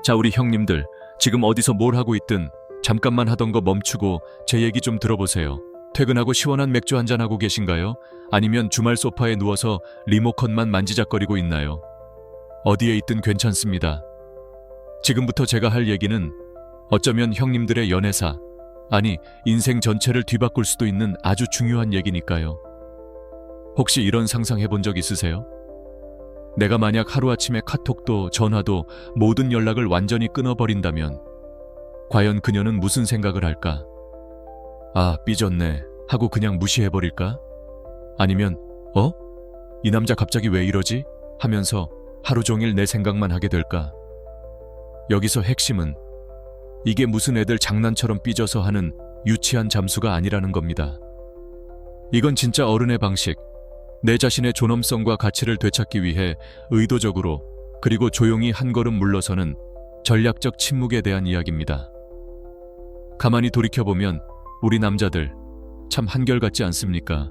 자, 우리 형님들, 지금 어디서 뭘 하고 있든 잠깐만 하던 거 멈추고 제 얘기 좀 들어보세요. 퇴근하고 시원한 맥주 한잔하고 계신가요? 아니면 주말 소파에 누워서 리모컨만 만지작거리고 있나요? 어디에 있든 괜찮습니다. 지금부터 제가 할 얘기는 어쩌면 형님들의 연애사, 아니 인생 전체를 뒤바꿀 수도 있는 아주 중요한 얘기니까요. 혹시 이런 상상해 본 적 있으세요? 내가 만약 하루아침에 카톡도 전화도 모든 연락을 완전히 끊어버린다면 과연 그녀는 무슨 생각을 할까? 아, 삐졌네 하고 그냥 무시해버릴까? 아니면 이 남자 갑자기 왜 이러지? 하면서 하루 종일 내 생각만 하게 될까? 여기서 핵심은 이게 무슨 애들 장난처럼 삐져서 하는 유치한 잠수가 아니라는 겁니다. 이건 진짜 어른의 방식, 내 자신의 존엄성과 가치를 되찾기 위해 의도적으로 그리고 조용히 한 걸음 물러서는 전략적 침묵에 대한 이야기입니다. 가만히 돌이켜보면 우리 남자들 참 한결같지 않습니까?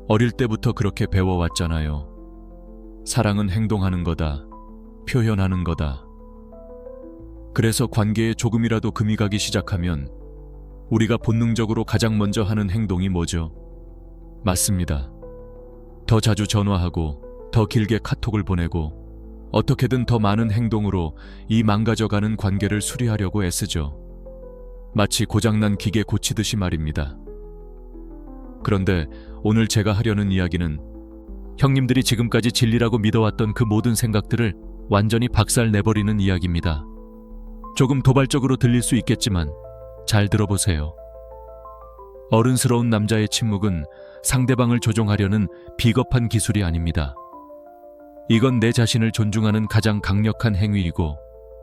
어릴 때부터 그렇게 배워왔잖아요. 사랑은 행동하는 거다, 표현하는 거다. 그래서 관계에 조금이라도 금이 가기 시작하면 우리가 본능적으로 가장 먼저 하는 행동이 뭐죠? 맞습니다. 더 자주 전화하고 더 길게 카톡을 보내고 어떻게든 더 많은 행동으로 이 망가져가는 관계를 수리하려고 애쓰죠. 마치 고장난 기계 고치듯이 말입니다. 그런데 오늘 제가 하려는 이야기는 형님들이 지금까지 진리라고 믿어왔던 그 모든 생각들을 완전히 박살내버리는 이야기입니다. 조금 도발적으로 들릴 수 있겠지만 잘 들어보세요. 어른스러운 남자의 침묵은 상대방을 조종하려는 비겁한 기술이 아닙니다. 이건 내 자신을 존중하는 가장 강력한 행위이고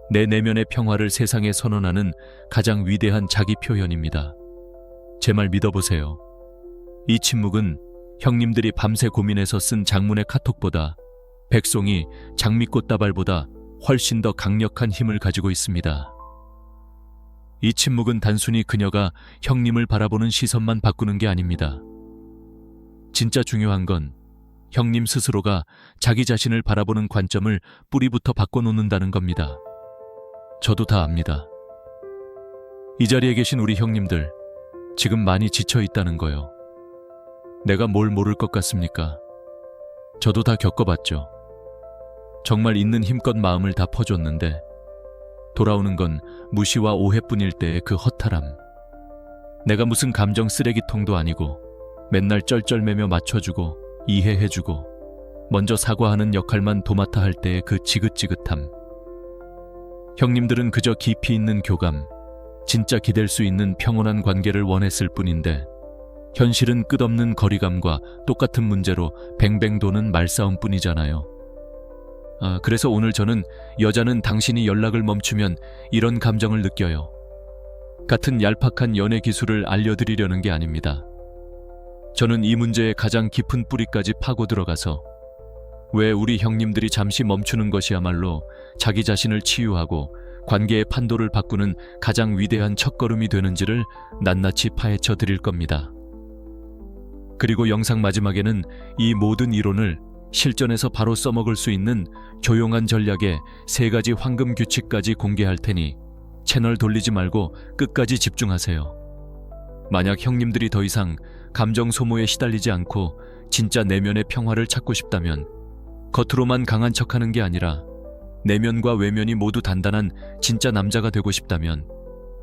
내 내면의 평화를 세상에 선언하는 가장 위대한 자기 표현입니다. 제 말 믿어보세요. 이 침묵은 형님들이 밤새 고민해서 쓴 장문의 카톡보다 백송이 장미꽃다발보다 훨씬 더 강력한 힘을 가지고 있습니다. 이 침묵은 단순히 그녀가 형님을 바라보는 시선만 바꾸는 게 아닙니다. 진짜 중요한 건 형님 스스로가 자기 자신을 바라보는 관점을 뿌리부터 바꿔놓는다는 겁니다. 저도 다 압니다. 이 자리에 계신 우리 형님들, 지금 많이 지쳐 있다는 거요. 내가 뭘 모를 것 같습니까? 저도 다 겪어봤죠. 정말 있는 힘껏 마음을 다 퍼줬는데 돌아오는 건 무시와 오해뿐일 때의 그 허탈함. 내가 무슨 감정 쓰레기통도 아니고 맨날 쩔쩔매며 맞춰주고 이해해주고 먼저 사과하는 역할만 도맡아 할 때의 그 지긋지긋함. 형님들은 그저 깊이 있는 교감, 진짜 기댈 수 있는 평온한 관계를 원했을 뿐인데 현실은 끝없는 거리감과 똑같은 문제로 뱅뱅 도는 말싸움뿐이잖아요. 그래서 오늘 저는 여자는 당신이 연락을 멈추면 이런 감정을 느껴요. 같은 얄팍한 연애 기술을 알려드리려는 게 아닙니다. 저는 이 문제의 가장 깊은 뿌리까지 파고 들어가서 왜 우리 형님들이 잠시 멈추는 것이야말로 자기 자신을 치유하고 관계의 판도를 바꾸는 가장 위대한 첫걸음이 되는지를 낱낱이 파헤쳐 드릴 겁니다. 그리고 영상 마지막에는 이 모든 이론을 실전에서 바로 써먹을 수 있는 조용한 전략의 3가지 황금 규칙까지 공개할 테니 채널 돌리지 말고 끝까지 집중하세요. 만약 형님들이 더 이상 감정 소모에 시달리지 않고 진짜 내면의 평화를 찾고 싶다면 겉으로만 강한 척하는 게 아니라 내면과 외면이 모두 단단한 진짜 남자가 되고 싶다면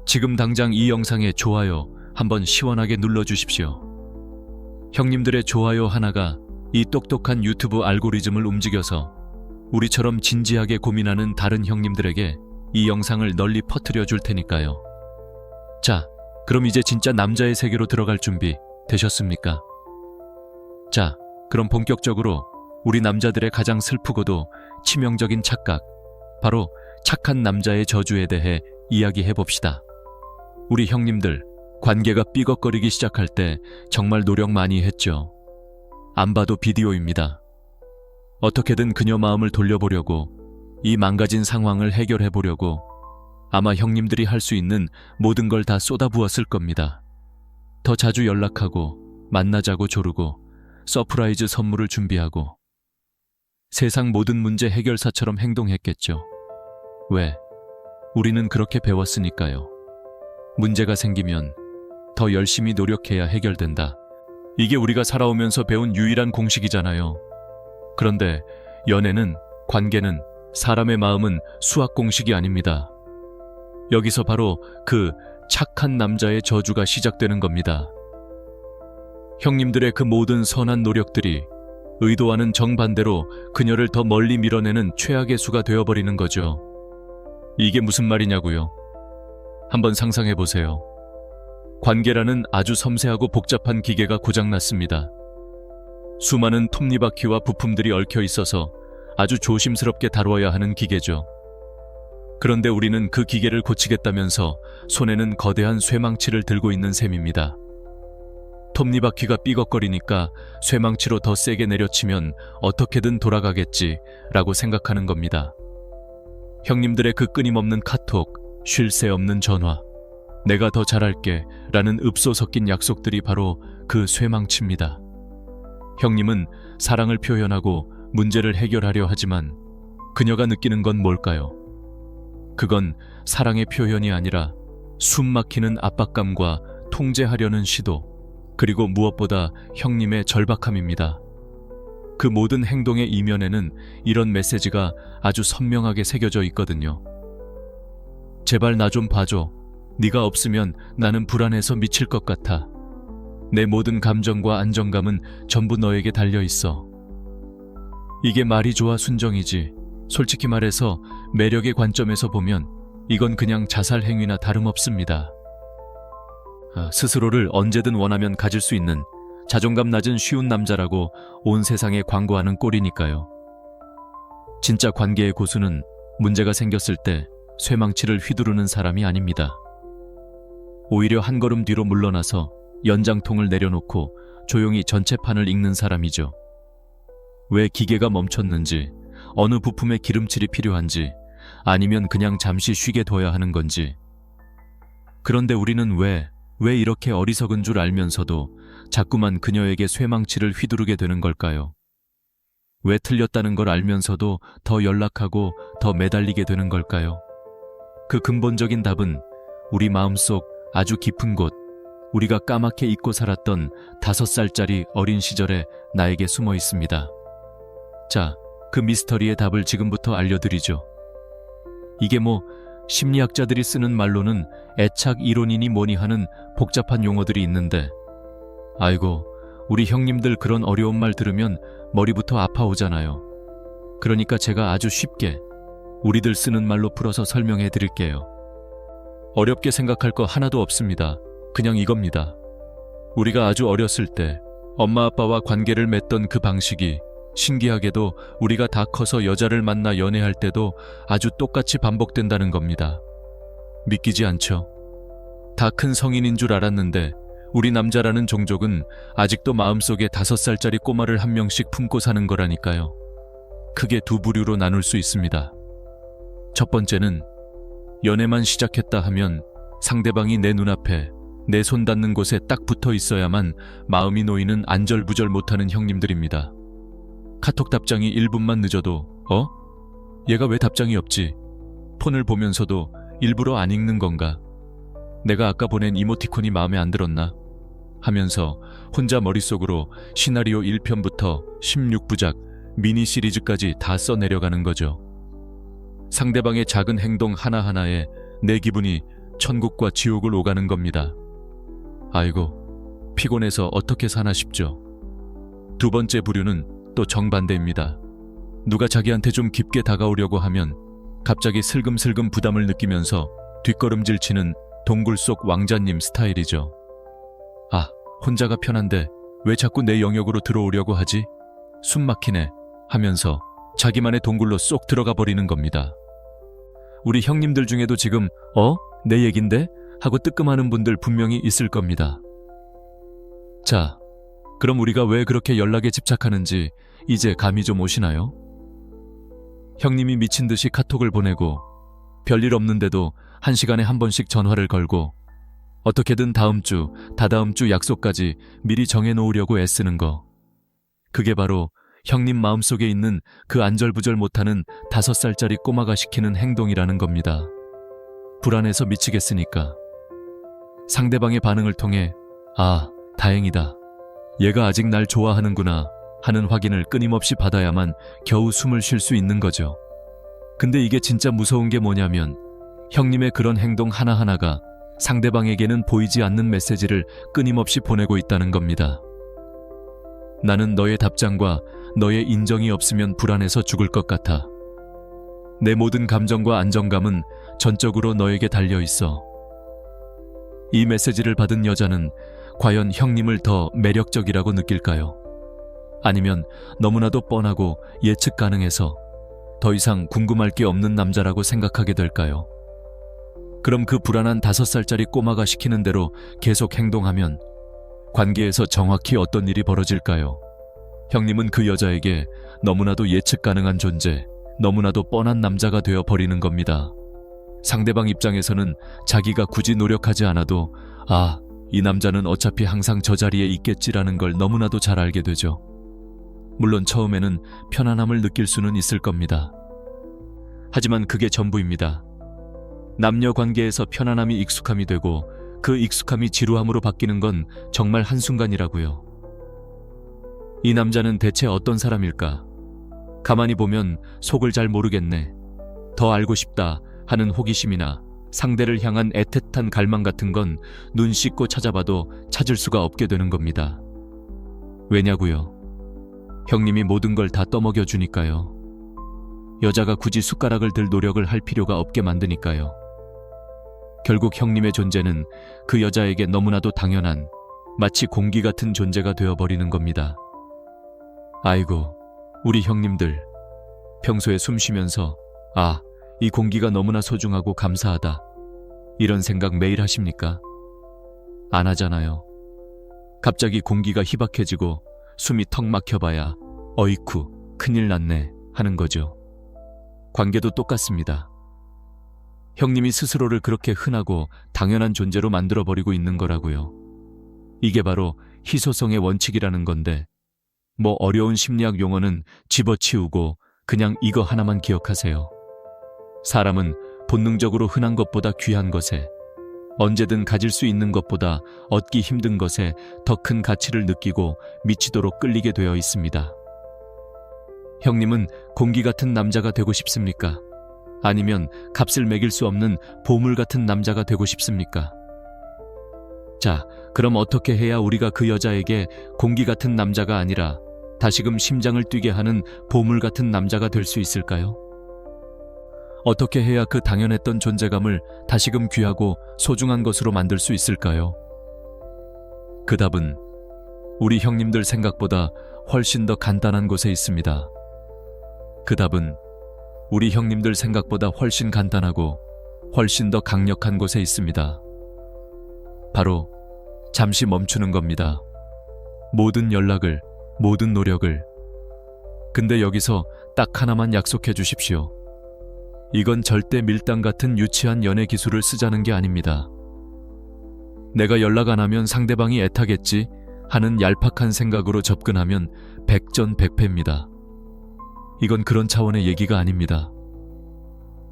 지금 당장 이 영상에 좋아요 한번 시원하게 눌러주십시오. 형님들의 좋아요 하나가 이 똑똑한 유튜브 알고리즘을 움직여서 우리처럼 진지하게 고민하는 다른 형님들에게 이 영상을 널리 퍼뜨려 줄 테니까요. 자, 그럼 이제 진짜 남자의 세계로 들어갈 준비 되셨습니까? 자, 그럼 본격적으로 우리 남자들의 가장 슬프고도 치명적인 착각, 바로 착한 남자의 저주에 대해 이야기해 봅시다. 우리 형님들, 관계가 삐걱거리기 시작할 때 정말 노력 많이 했죠. 안 봐도 비디오입니다. 어떻게든 그녀 마음을 돌려보려고, 이 망가진 상황을 해결해 보려고 아마 형님들이 할 수 있는 모든 걸 다 쏟아부었을 겁니다. 더 자주 연락하고, 만나자고 조르고, 서프라이즈 선물을 준비하고 세상 모든 문제 해결사처럼 행동했겠죠. 왜? 우리는 그렇게 배웠으니까요. 문제가 생기면 더 열심히 노력해야 해결된다. 이게 우리가 살아오면서 배운 유일한 공식이잖아요. 그런데 연애는, 관계는, 사람의 마음은 수학 공식이 아닙니다. 여기서 바로 그 착한 남자의 저주가 시작되는 겁니다. 형님들의 그 모든 선한 노력들이 의도와는 정반대로 그녀를 더 멀리 밀어내는 최악의 수가 되어버리는 거죠. 이게 무슨 말이냐고요? 한번 상상해 보세요. 관계라는 아주 섬세하고 복잡한 기계가 고장났습니다. 수많은 톱니바퀴와 부품들이 얽혀 있어서 아주 조심스럽게 다루어야 하는 기계죠. 그런데 우리는 그 기계를 고치겠다면서 손에는 거대한 쇠망치를 들고 있는 셈입니다. 톱니바퀴가 삐걱거리니까 쇠망치로 더 세게 내려치면 어떻게든 돌아가겠지라고 생각하는 겁니다. 형님들의 그 끊임없는 카톡, 쉴 새 없는 전화, 내가 더 잘할게 라는 읍소 섞인 약속들이 바로 그 쇠망치입니다. 형님은 사랑을 표현하고 문제를 해결하려 하지만 그녀가 느끼는 건 뭘까요? 그건 사랑의 표현이 아니라 숨 막히는 압박감과 통제하려는 시도, 그리고 무엇보다 형님의 절박함입니다. 그 모든 행동의 이면에는 이런 메시지가 아주 선명하게 새겨져 있거든요. 제발 나 좀 봐줘. 네가 없으면 나는 불안해서 미칠 것 같아. 내 모든 감정과 안정감은 전부 너에게 달려있어. 이게 말이 좋아 순정이지. 솔직히 말해서 매력의 관점에서 보면 이건 그냥 자살 행위나 다름없습니다. 스스로를 언제든 원하면 가질 수 있는 자존감 낮은 쉬운 남자라고 온 세상에 광고하는 꼴이니까요. 진짜 관계의 고수는 문제가 생겼을 때 쇠망치를 휘두르는 사람이 아닙니다. 오히려 한 걸음 뒤로 물러나서 연장통을 내려놓고 조용히 전체판을 읽는 사람이죠. 왜 기계가 멈췄는지, 어느 부품에 기름칠이 필요한지, 아니면 그냥 잠시 쉬게 둬야 하는 건지. 그런데 우리는 왜 이렇게 어리석은 줄 알면서도 자꾸만 그녀에게 쇠망치를 휘두르게 되는 걸까요? 왜 틀렸다는 걸 알면서도 더 연락하고 더 매달리게 되는 걸까요? 그 근본적인 답은 우리 마음속 아주 깊은 곳, 우리가 까맣게 잊고 살았던 5살짜리 어린 시절에 나에게 숨어 있습니다. 자, 그 미스터리의 답을 지금부터 알려드리죠. 이게 심리학자들이 쓰는 말로는 애착 이론이니 뭐니 하는 복잡한 용어들이 있는데, 아이고, 우리 형님들 그런 어려운 말 들으면 머리부터 아파오잖아요. 그러니까 제가 아주 쉽게 우리들 쓰는 말로 풀어서 설명해 드릴게요. 어렵게 생각할 거 하나도 없습니다. 그냥 이겁니다. 우리가 아주 어렸을 때 엄마 아빠와 관계를 맺던 그 방식이 신기하게도 우리가 다 커서 여자를 만나 연애할 때도 아주 똑같이 반복된다는 겁니다. 믿기지 않죠? 다 큰 성인인 줄 알았는데 우리 남자라는 종족은 아직도 마음속에 5살짜리 꼬마를 한 명씩 품고 사는 거라니까요. 크게 두 부류로 나눌 수 있습니다. 첫 번째는 연애만 시작했다 하면 상대방이 내 눈앞에 내 손 닿는 곳에 딱 붙어 있어야만 마음이 놓이는 안절부절 못하는 형님들입니다. 카톡 답장이 1분만 늦어도 얘가 왜 답장이 없지? 폰을 보면서도 일부러 안 읽는 건가? 내가 아까 보낸 이모티콘이 마음에 안 들었나? 하면서 혼자 머릿속으로 시나리오 1편부터 16부작 미니 시리즈까지 다 써내려가는 거죠. 상대방의 작은 행동 하나하나에 내 기분이 천국과 지옥을 오가는 겁니다. 아이고, 피곤해서 어떻게 사나 싶죠. 두 번째 부류는 또 정반대입니다. 누가 자기한테 좀 깊게 다가오려고 하면 갑자기 슬금슬금 부담을 느끼면서 뒷걸음질 치는 동굴 속 왕자님 스타일이죠. 아, 혼자가 편한데 왜 자꾸 내 영역으로 들어오려고 하지? 숨 막히네 하면서 자기만의 동굴로 쏙 들어가 버리는 겁니다. 우리 형님들 중에도 지금 내 얘긴데? 하고 뜨끔하는 분들 분명히 있을 겁니다. 자, 그럼 우리가 왜 그렇게 연락에 집착하는지 이제 감이 좀 오시나요? 형님이 미친 듯이 카톡을 보내고 별일 없는데도 1시간에 한 번씩 전화를 걸고 어떻게든 다음 주, 다다음 주 약속까지 미리 정해놓으려고 애쓰는 거. 그게 바로 형님 마음속에 있는 그 안절부절 못하는 5살짜리 꼬마가 시키는 행동이라는 겁니다. 불안해서 미치겠으니까. 상대방의 반응을 통해 아, 다행이다. 얘가 아직 날 좋아하는구나 하는 확인을 끊임없이 받아야만 겨우 숨을 쉴 수 있는 거죠. 근데 이게 진짜 무서운 게 뭐냐면 형님의 그런 행동 하나하나가 상대방에게는 보이지 않는 메시지를 끊임없이 보내고 있다는 겁니다. 나는 너의 답장과 너의 인정이 없으면 불안해서 죽을 것 같아. 내 모든 감정과 안정감은 전적으로 너에게 달려 있어. 이 메시지를 받은 여자는 과연 형님을 더 매력적이라고 느낄까요? 아니면 너무나도 뻔하고 예측 가능해서 더 이상 궁금할 게 없는 남자라고 생각하게 될까요? 그럼 그 불안한 5살짜리 꼬마가 시키는 대로 계속 행동하면 관계에서 정확히 어떤 일이 벌어질까요? 형님은 그 여자에게 너무나도 예측 가능한 존재, 너무나도 뻔한 남자가 되어 버리는 겁니다. 상대방 입장에서는 자기가 굳이 노력하지 않아도 아, 이 남자는 어차피 항상 저 자리에 있겠지라는 걸 너무나도 잘 알게 되죠. 물론 처음에는 편안함을 느낄 수는 있을 겁니다. 하지만 그게 전부입니다. 남녀 관계에서 편안함이 익숙함이 되고 그 익숙함이 지루함으로 바뀌는 건 정말 한순간이라고요. 이 남자는 대체 어떤 사람일까? 가만히 보면 속을 잘 모르겠네. 더 알고 싶다 하는 호기심이나 상대를 향한 애틋한 갈망 같은 건 눈 씻고 찾아봐도 찾을 수가 없게 되는 겁니다. 왜냐고요? 형님이 모든 걸 다 떠먹여 주니까요. 여자가 굳이 숟가락을 들 노력을 할 필요가 없게 만드니까요. 결국 형님의 존재는 그 여자에게 너무나도 당연한 마치 공기 같은 존재가 되어버리는 겁니다. 아이고, 우리 형님들. 평소에 숨 쉬면서 아, 이 공기가 너무나 소중하고 감사하다. 이런 생각 매일 하십니까? 안 하잖아요. 갑자기 공기가 희박해지고 숨이 턱 막혀봐야 어이쿠, 큰일 났네 하는 거죠. 관계도 똑같습니다. 형님이 스스로를 그렇게 흔하고 당연한 존재로 만들어버리고 있는 거라고요. 이게 바로 희소성의 원칙이라는 건데 뭐 어려운 심리학 용어는 집어치우고 그냥 이거 하나만 기억하세요. 사람은 본능적으로 흔한 것보다 귀한 것에, 언제든 가질 수 있는 것보다 얻기 힘든 것에 더 큰 가치를 느끼고 미치도록 끌리게 되어 있습니다. 형님은 공기 같은 남자가 되고 싶습니까? 아니면 값을 매길 수 없는 보물 같은 남자가 되고 싶습니까? 자, 그럼 어떻게 해야 우리가 그 여자에게 공기 같은 남자가 아니라 다시금 심장을 뛰게 하는 보물 같은 남자가 될 수 있을까요? 어떻게 해야 그 당연했던 존재감을 다시금 귀하고 소중한 것으로 만들 수 있을까요? 그 답은 우리 형님들 생각보다 훨씬 더 간단한 곳에 있습니다. 그 답은 우리 형님들 생각보다 훨씬 간단하고 훨씬 더 강력한 곳에 있습니다. 바로 잠시 멈추는 겁니다. 모든 연락을, 모든 노력을. 근데 여기서 딱 하나만 약속해 주십시오. 이건 절대 밀당 같은 유치한 연애 기술을 쓰자는 게 아닙니다. 내가 연락 안 하면 상대방이 애타겠지 하는 얄팍한 생각으로 접근하면 백전백패입니다. 이건 그런 차원의 얘기가 아닙니다.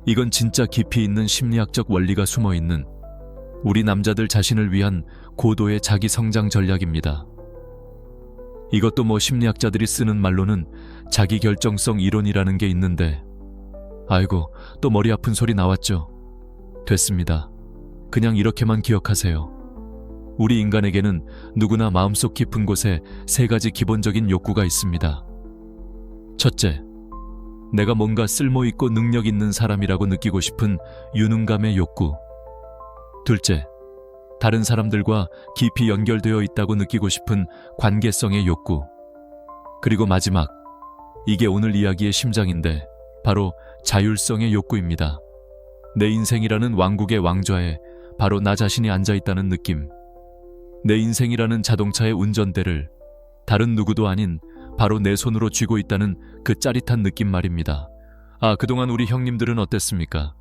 이건 진짜 깊이 있는 심리학적 원리가 숨어있는 우리 남자들 자신을 위한 고도의 자기 성장 전략입니다. 이것도 뭐 심리학자들이 쓰는 말로는 자기결정성 이론이라는 게 있는데 아이고, 또 머리 아픈 소리 나왔죠. 됐습니다. 그냥 이렇게만 기억하세요. 우리 인간에게는 누구나 마음속 깊은 곳에 3가지 기본적인 욕구가 있습니다. 첫째, 내가 뭔가 쓸모있고 능력 있는 사람이라고 느끼고 싶은 유능감의 욕구. 둘째, 다른 사람들과 깊이 연결되어 있다고 느끼고 싶은 관계성의 욕구. 그리고 마지막, 이게 오늘 이야기의 심장인데 바로 자율성의 욕구입니다. 내 인생이라는 왕국의 왕좌에 바로 나 자신이 앉아있다는 느낌. 내 인생이라는 자동차의 운전대를 다른 누구도 아닌 바로 내 손으로 쥐고 있다는 그 짜릿한 느낌 말입니다. 아, 그동안 우리 형님들은 어땠습니까?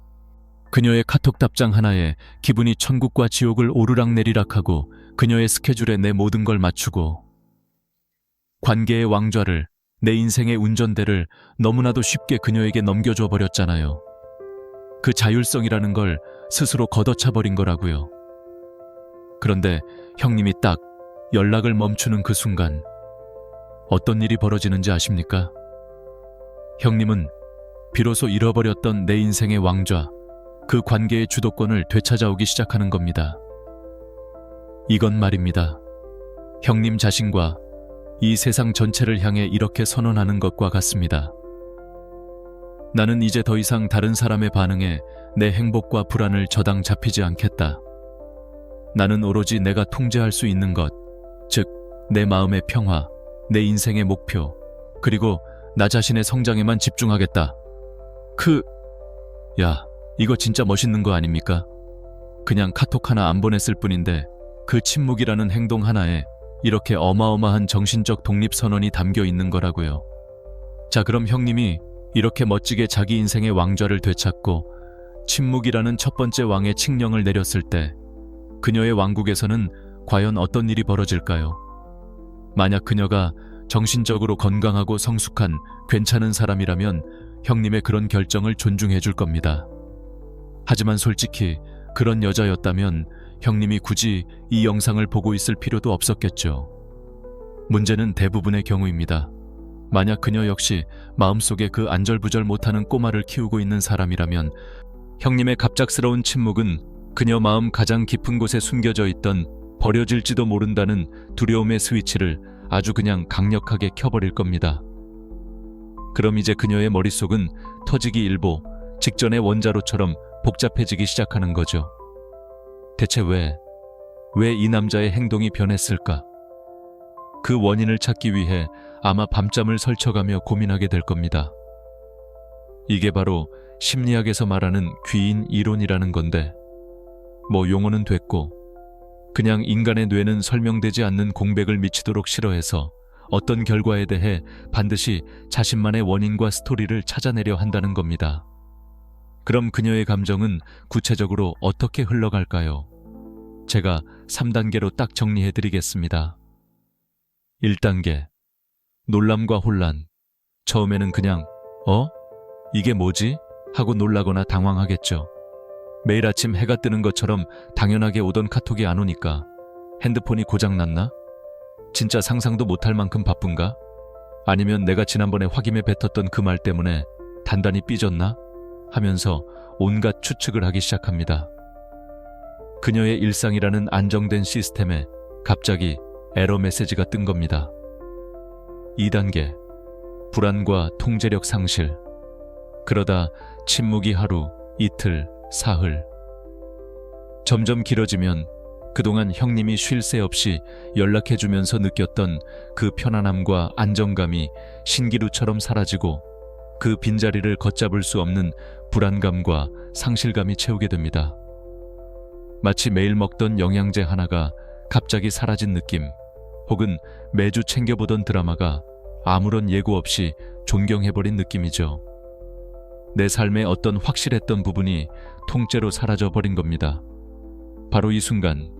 그녀의 카톡 답장 하나에 기분이 천국과 지옥을 오르락내리락하고 그녀의 스케줄에 내 모든 걸 맞추고 관계의 왕좌를, 내 인생의 운전대를 너무나도 쉽게 그녀에게 넘겨줘 버렸잖아요. 그 자율성이라는 걸 스스로 걷어차버린 거라고요. 그런데 형님이 딱 연락을 멈추는 그 순간 어떤 일이 벌어지는지 아십니까? 형님은 비로소 잃어버렸던 내 인생의 왕좌, 그 관계의 주도권을 되찾아오기 시작하는 겁니다. 이건 말입니다. 형님 자신과 이 세상 전체를 향해 이렇게 선언하는 것과 같습니다. 나는 이제 더 이상 다른 사람의 반응에 내 행복과 불안을 저당 잡히지 않겠다. 나는 오로지 내가 통제할 수 있는 것, 즉 내 마음의 평화, 내 인생의 목표, 그리고 나 자신의 성장에만 집중하겠다. 야, 이거 진짜 멋있는 거 아닙니까? 그냥 카톡 하나 안 보냈을 뿐인데 그 침묵이라는 행동 하나에 이렇게 어마어마한 정신적 독립선언이 담겨 있는 거라고요. 자, 그럼 형님이 이렇게 멋지게 자기 인생의 왕좌를 되찾고 침묵이라는 첫 번째 왕의 칙령을 내렸을 때 그녀의 왕국에서는 과연 어떤 일이 벌어질까요? 만약 그녀가 정신적으로 건강하고 성숙한 괜찮은 사람이라면 형님의 그런 결정을 존중해 줄 겁니다. 하지만 솔직히 그런 여자였다면 형님이 굳이 이 영상을 보고 있을 필요도 없었겠죠. 문제는 대부분의 경우입니다. 만약 그녀 역시 마음속에 그 안절부절 못하는 꼬마를 키우고 있는 사람이라면 형님의 갑작스러운 침묵은 그녀 마음 가장 깊은 곳에 숨겨져 있던 버려질지도 모른다는 두려움의 스위치를 아주 그냥 강력하게 켜버릴 겁니다. 그럼 이제 그녀의 머릿속은 터지기 일보 직전의 원자로처럼 복잡해지기 시작하는 거죠. 대체 왜 이 남자의 행동이 변했을까? 그 원인을 찾기 위해 아마 밤잠을 설쳐가며 고민하게 될 겁니다. 이게 바로 심리학에서 말하는 귀인 이론이라는 건데, 뭐 용어는 됐고, 그냥 인간의 뇌는 설명되지 않는 공백을 미치도록 싫어해서 어떤 결과에 대해 반드시 자신만의 원인과 스토리를 찾아내려 한다는 겁니다. 그럼 그녀의 감정은 구체적으로 어떻게 흘러갈까요? 제가 3단계로 딱 정리해드리겠습니다. 1단계, 놀람과 혼란. 처음에는 그냥 이게 뭐지? 하고 놀라거나 당황하겠죠. 매일 아침 해가 뜨는 것처럼 당연하게 오던 카톡이 안 오니까 핸드폰이 고장났나? 진짜 상상도 못할 만큼 바쁜가? 아니면 내가 지난번에 확인에 뱉었던 그 말 때문에 단단히 삐졌나? 하면서 온갖 추측을 하기 시작합니다. 그녀의 일상이라는 안정된 시스템에 갑자기 에러 메시지가 뜬 겁니다. 2단계, 불안과 통제력 상실. 그러다 침묵이 하루, 이틀, 사흘. 점점 길어지면 그동안 형님이 쉴 새 없이 연락해주면서 느꼈던 그 편안함과 안정감이 신기루처럼 사라지고 그 빈자리를 걷잡을 수 없는 불안감과 상실감이 채우게 됩니다. 마치 매일 먹던 영양제 하나가 갑자기 사라진 느낌, 혹은 매주 챙겨보던 드라마가 아무런 예고 없이 존경해버린 느낌이죠. 내 삶의 어떤 확실했던 부분이 통째로 사라져버린 겁니다. 바로 이 순간,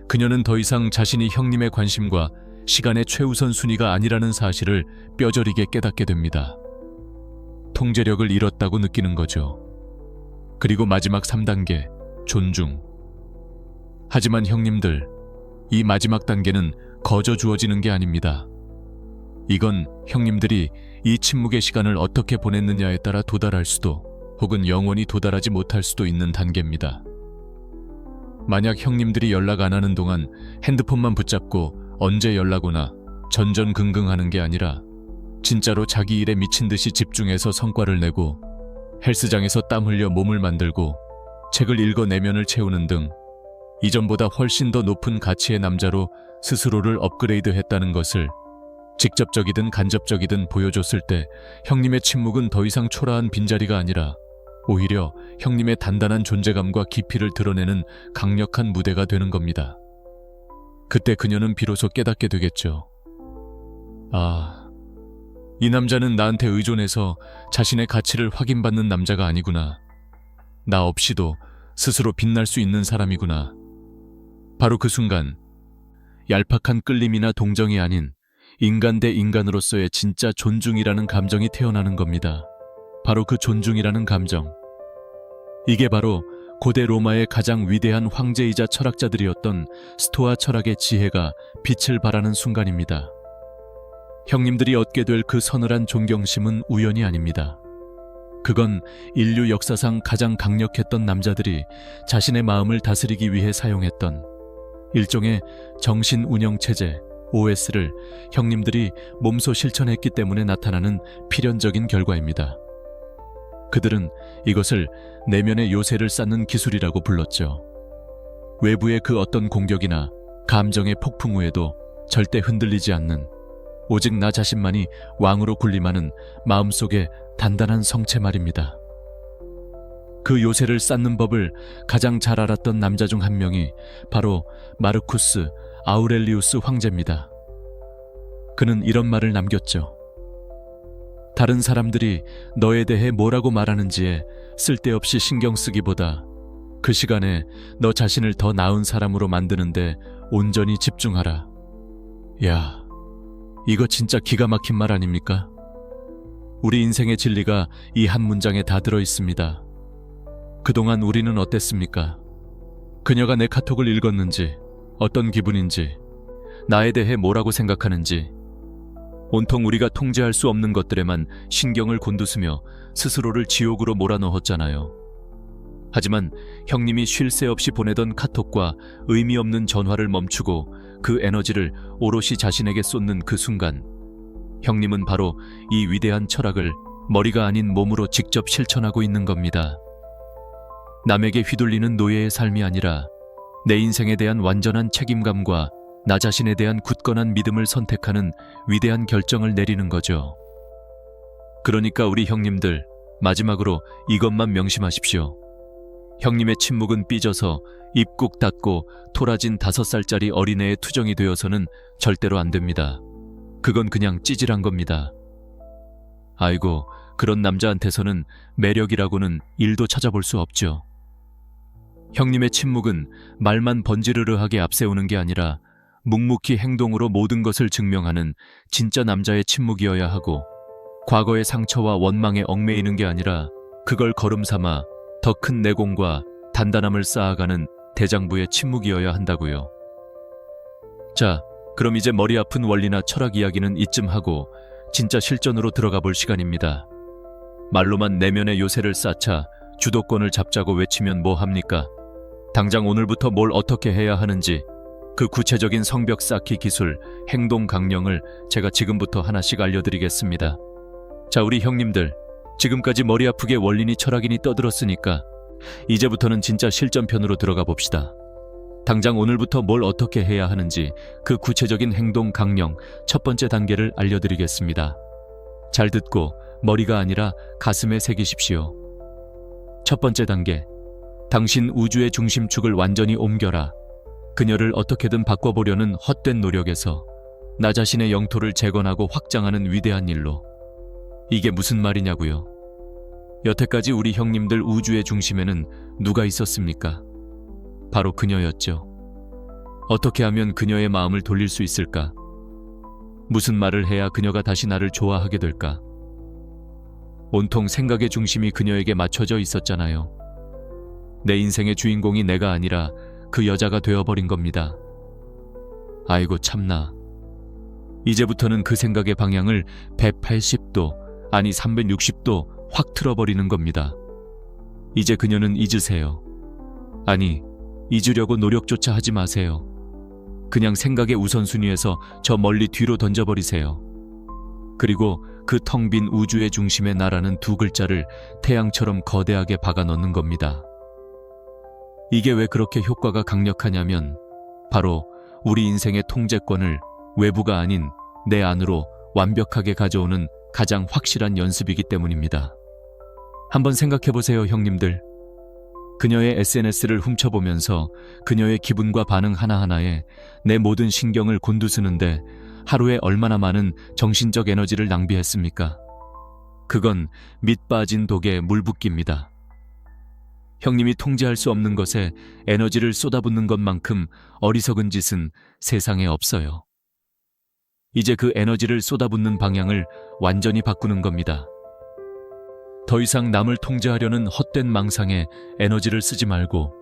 그녀는 더 이상 자신이 형님의 관심과 시간의 최우선 순위가 아니라는 사실을 뼈저리게 깨닫게 됩니다. 통제력을 잃었다고 느끼는 거죠. 그리고 마지막 3단계, 존중. 하지만 형님들, 이 마지막 단계는 거저 주어지는 게 아닙니다. 이건 형님들이 이 침묵의 시간을 어떻게 보냈느냐에 따라 도달할 수도, 혹은 영원히 도달하지 못할 수도 있는 단계입니다. 만약 형님들이 연락 안 하는 동안 핸드폰만 붙잡고 언제 연락 오나 전전긍긍하는 게 아니라 진짜로 자기 일에 미친 듯이 집중해서 성과를 내고 헬스장에서 땀 흘려 몸을 만들고 책을 읽어 내면을 채우는 등 이전보다 훨씬 더 높은 가치의 남자로 스스로를 업그레이드했다는 것을 직접적이든 간접적이든 보여줬을 때 형님의 침묵은 더 이상 초라한 빈자리가 아니라 오히려 형님의 단단한 존재감과 깊이를 드러내는 강력한 무대가 되는 겁니다. 그때 그녀는 비로소 깨닫게 되겠죠. 이 남자는 나한테 의존해서 자신의 가치를 확인받는 남자가 아니구나. 나 없이도 스스로 빛날 수 있는 사람이구나. 바로 그 순간, 얄팍한 끌림이나 동정이 아닌 인간 대 인간으로서의 진짜 존중이라는 감정이 태어나는 겁니다. 바로 그 존중이라는 감정. 이게 바로 고대 로마의 가장 위대한 황제이자 철학자들이었던 스토아 철학의 지혜가 빛을 발하는 순간입니다. 형님들이 얻게 될 그 서늘한 존경심은 우연이 아닙니다. 그건 인류 역사상 가장 강력했던 남자들이 자신의 마음을 다스리기 위해 사용했던 일종의 정신 운영 체제 OS를 형님들이 몸소 실천했기 때문에 나타나는 필연적인 결과입니다. 그들은 이것을 내면의 요새를 쌓는 기술이라고 불렀죠. 외부의 그 어떤 공격이나 감정의 폭풍 후에도 절대 흔들리지 않는, 오직 나 자신만이 왕으로 군림하는 마음속의 단단한 성체 말입니다. 그 요새를 쌓는 법을 가장 잘 알았던 남자 중 한 명이 바로 마르쿠스 아우렐리우스 황제입니다. 그는 이런 말을 남겼죠. 다른 사람들이 너에 대해 뭐라고 말하는지에 쓸데없이 신경 쓰기보다 그 시간에 너 자신을 더 나은 사람으로 만드는데 온전히 집중하라. 야, 이거 진짜 기가 막힌 말 아닙니까? 우리 인생의 진리가 이 한 문장에 다 들어 있습니다. 그동안 우리는 어땠습니까? 그녀가 내 카톡을 읽었는지, 어떤 기분인지, 나에 대해 뭐라고 생각하는지, 온통 우리가 통제할 수 없는 것들에만 신경을 곤두쓰며 스스로를 지옥으로 몰아넣었잖아요. 하지만 형님이 쉴 새 없이 보내던 카톡과 의미 없는 전화를 멈추고 그 에너지를 오롯이 자신에게 쏟는 그 순간, 형님은 바로 이 위대한 철학을 머리가 아닌 몸으로 직접 실천하고 있는 겁니다. 남에게 휘둘리는 노예의 삶이 아니라 내 인생에 대한 완전한 책임감과 나 자신에 대한 굳건한 믿음을 선택하는 위대한 결정을 내리는 거죠. 그러니까 우리 형님들, 마지막으로 이것만 명심하십시오. 형님의 침묵은 삐져서 입 꾹 닫고 토라진 5살짜리 어린애의 투정이 되어서는 절대로 안 됩니다. 그건 그냥 찌질한 겁니다. 아이고, 그런 남자한테서는 매력이라고는 1도 찾아볼 수 없죠. 형님의 침묵은 말만 번지르르하게 앞세우는 게 아니라 묵묵히 행동으로 모든 것을 증명하는 진짜 남자의 침묵이어야 하고, 과거의 상처와 원망에 얽매이는 게 아니라 그걸 걸음삼아 더 큰 내공과 단단함을 쌓아가는 대장부의 침묵이어야 한다고요. 자, 그럼 이제 머리 아픈 원리나 철학 이야기는 이쯤 하고 진짜 실전으로 들어가 볼 시간입니다. 말로만 내면의 요새를 쌓자 주도권을 잡자고 외치면 뭐 합니까? 당장 오늘부터 뭘 어떻게 해야 하는지, 그 구체적인 성벽 쌓기 기술, 행동 강령을 제가 지금부터 하나씩 알려드리겠습니다. 자, 우리 형님들, 지금까지 머리 아프게 원리니 철학이니 떠들었으니까 이제부터는 진짜 실전편으로 들어가 봅시다. 당장 오늘부터 뭘 어떻게 해야 하는지 그 구체적인 행동 강령 첫 번째 단계를 알려드리겠습니다. 잘 듣고 머리가 아니라 가슴에 새기십시오. 첫 번째 단계, 당신 우주의 중심축을 완전히 옮겨라. 그녀를 어떻게든 바꿔보려는 헛된 노력에서 나 자신의 영토를 재건하고 확장하는 위대한 일로. 이게 무슨 말이냐고요? 여태까지 우리 형님들 우주의 중심에는 누가 있었습니까? 바로 그녀였죠. 어떻게 하면 그녀의 마음을 돌릴 수 있을까? 무슨 말을 해야 그녀가 다시 나를 좋아하게 될까? 온통 생각의 중심이 그녀에게 맞춰져 있었잖아요. 내 인생의 주인공이 내가 아니라 그 여자가 되어버린 겁니다. 아이고 참나. 이제부터는 그 생각의 방향을 180도, 아니 360도 확 틀어버리는 겁니다. 이제 그녀는 잊으세요. 아니, 잊으려고 노력조차 하지 마세요. 그냥 생각의 우선순위에서 저 멀리 뒤로 던져버리세요. 그리고 그 텅 빈 우주의 중심에 나라는 두 글자를 태양처럼 거대하게 박아 넣는 겁니다. 이게 왜 그렇게 효과가 강력하냐면 바로 우리 인생의 통제권을 외부가 아닌 내 안으로 완벽하게 가져오는 가장 확실한 연습이기 때문입니다. 한번 생각해보세요, 형님들. 그녀의 SNS를 훔쳐보면서 그녀의 기분과 반응 하나하나에 내 모든 신경을 곤두쓰는데 하루에 얼마나 많은 정신적 에너지를 낭비했습니까? 그건 밑 빠진 독에 물 붓기입니다. 형님이 통제할 수 없는 것에 에너지를 쏟아붓는 것만큼 어리석은 짓은 세상에 없어요. 이제 그 에너지를 쏟아붓는 방향을 완전히 바꾸는 겁니다. 더 이상 남을 통제하려는 헛된 망상에 에너지를 쓰지 말고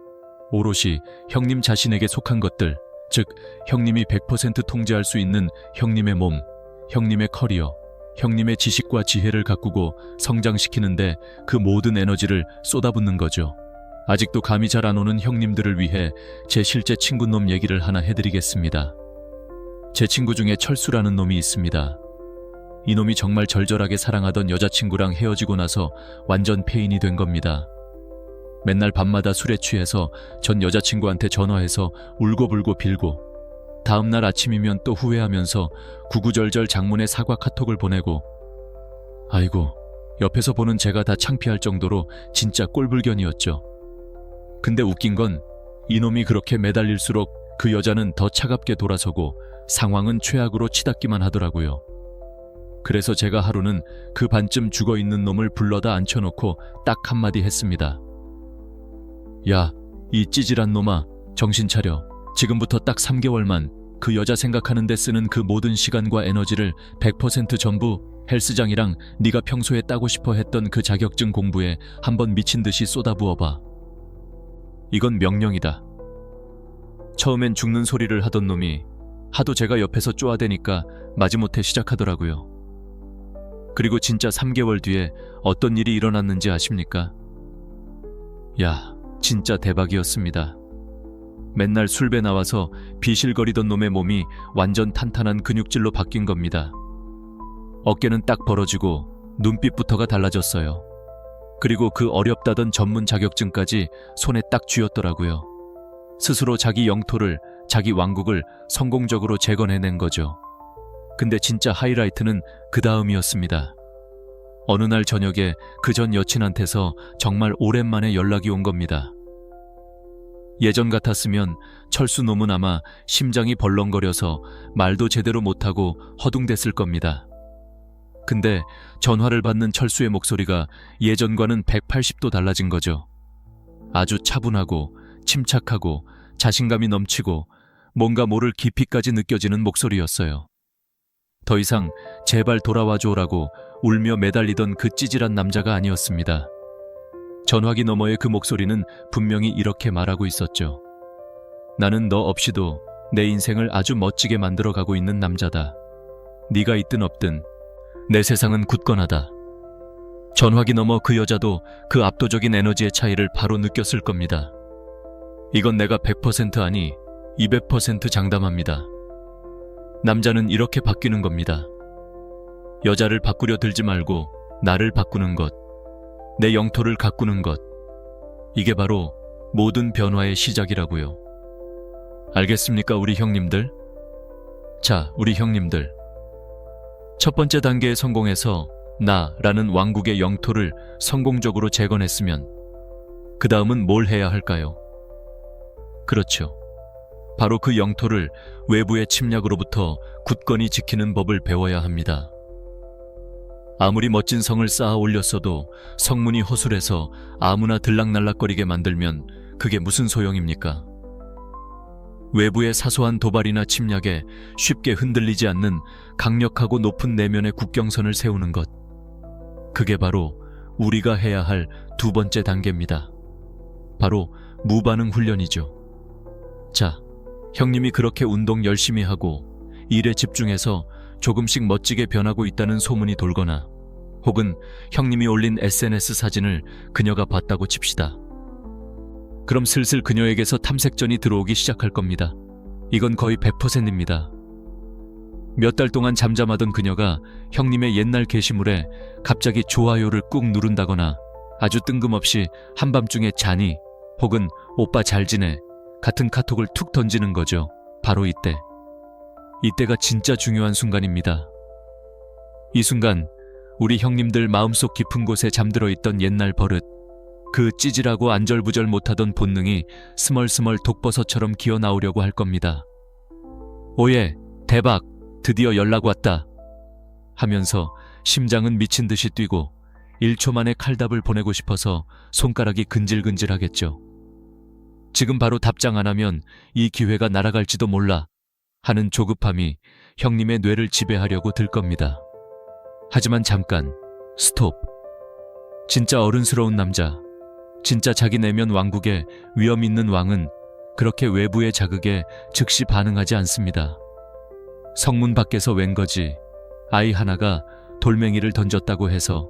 오롯이 형님 자신에게 속한 것들, 즉 형님이 100% 통제할 수 있는 형님의 몸, 형님의 커리어, 형님의 지식과 지혜를 가꾸고 성장시키는데 그 모든 에너지를 쏟아붓는 거죠. 아직도 감이 잘 안 오는 형님들을 위해 제 실제 친구놈 얘기를 하나 해드리겠습니다. 제 친구 중에 철수라는 놈이 있습니다. 이놈이 정말 절절하게 사랑하던 여자친구랑 헤어지고 나서 완전 폐인이 된 겁니다. 맨날 밤마다 술에 취해서 전 여자친구한테 전화해서 울고불고 빌고 다음날 아침이면 또 후회하면서 구구절절 장문의 사과 카톡을 보내고 아이고, 옆에서 보는 제가 다 창피할 정도로 진짜 꼴불견이었죠. 근데 웃긴 건 이놈이 그렇게 매달릴수록 그 여자는 더 차갑게 돌아서고 상황은 최악으로 치닫기만 하더라고요. 그래서 제가 하루는 그 반쯤 죽어있는 놈을 불러다 앉혀놓고 딱 한마디 했습니다. 야, 이 찌질한 놈아, 정신 차려. 지금부터 딱 3개월만 그 여자 생각하는 데 쓰는 그 모든 시간과 에너지를 100% 전부 헬스장이랑 네가 평소에 따고 싶어 했던 그 자격증 공부에 한번 미친 듯이 쏟아부어봐. 이건 명령이다. 처음엔 죽는 소리를 하던 놈이 하도 제가 옆에서 쪼아대니까 마지못해 시작하더라고요. 그리고 진짜 3개월 뒤에 어떤 일이 일어났는지 아십니까? 야, 진짜 대박이었습니다. 맨날 술배 나와서 비실거리던 놈의 몸이 완전 탄탄한 근육질로 바뀐 겁니다. 어깨는 딱 벌어지고 눈빛부터가 달라졌어요. 그리고 그 어렵다던 전문 자격증까지 손에 딱 쥐었더라고요. 스스로 자기 영토를, 자기 왕국을 성공적으로 재건해낸 거죠. 근데 진짜 하이라이트는 그 다음이었습니다. 어느 날 저녁에 그 전 여친한테서 정말 오랜만에 연락이 온 겁니다. 예전 같았으면 철수 놈은 아마 심장이 벌렁거려서 말도 제대로 못하고 허둥댔을 겁니다. 근데 전화를 받는 철수의 목소리가 예전과는 180도 달라진 거죠. 아주 차분하고 침착하고 자신감이 넘치고 뭔가 모를 깊이까지 느껴지는 목소리였어요. 더 이상 제발 돌아와줘라고 울며 매달리던 그 찌질한 남자가 아니었습니다. 전화기 너머의 그 목소리는 분명히 이렇게 말하고 있었죠. 나는 너 없이도 내 인생을 아주 멋지게 만들어가고 있는 남자다. 네가 있든 없든 내 세상은 굳건하다. 전화기 너머 그 여자도 그 압도적인 에너지의 차이를 바로 느꼈을 겁니다. 이건 내가 100% 아니 200% 장담합니다. 남자는 이렇게 바뀌는 겁니다. 여자를 바꾸려 들지 말고 나를 바꾸는 것, 내 영토를 가꾸는 것, 이게 바로 모든 변화의 시작이라고요. 알겠습니까, 우리 형님들? 자, 우리 형님들. 첫 번째 단계에 성공해서 나라는 왕국의 영토를 성공적으로 재건했으면 그 다음은 뭘 해야 할까요? 그렇죠. 바로 그 영토를 외부의 침략으로부터 굳건히 지키는 법을 배워야 합니다. 아무리 멋진 성을 쌓아 올렸어도 성문이 허술해서 아무나 들락날락거리게 만들면 그게 무슨 소용입니까? 외부의 사소한 도발이나 침략에 쉽게 흔들리지 않는 강력하고 높은 내면의 국경선을 세우는 것. 그게 바로 우리가 해야 할 두 번째 단계입니다. 바로 무반응 훈련이죠. 자, 형님이 그렇게 운동 열심히 하고 일에 집중해서 조금씩 멋지게 변하고 있다는 소문이 돌거나 혹은 형님이 올린 SNS 사진을 그녀가 봤다고 칩시다. 그럼 슬슬 그녀에게서 탐색전이 들어오기 시작할 겁니다. 이건 거의 100%입니다. 몇 달 동안 잠잠하던 그녀가 형님의 옛날 게시물에 갑자기 좋아요를 꾹 누른다거나 아주 뜬금없이 한밤중에 자니 혹은 오빠 잘 지내 같은 카톡을 툭 던지는 거죠. 바로 이때가 진짜 중요한 순간입니다. 이 순간 우리 형님들 마음속 깊은 곳에 잠들어 있던 옛날 버릇, 그 찌질하고 안절부절 못하던 본능이 스멀스멀 독버섯처럼 기어나오려고 할 겁니다. 오예, 대박, 드디어 연락 왔다 하면서 심장은 미친 듯이 뛰고 1초 만에 칼답을 보내고 싶어서 손가락이 근질근질하겠죠. 지금 바로 답장 안 하면 이 기회가 날아갈지도 몰라 하는 조급함이 형님의 뇌를 지배하려고 들 겁니다. 하지만 잠깐, 스톱. 진짜 어른스러운 남자, 진짜 자기 내면 왕국의 위엄 있는 왕은 그렇게 외부의 자극에 즉시 반응하지 않습니다. 성문 밖에서 웬 거지 아이 하나가 돌멩이를 던졌다고 해서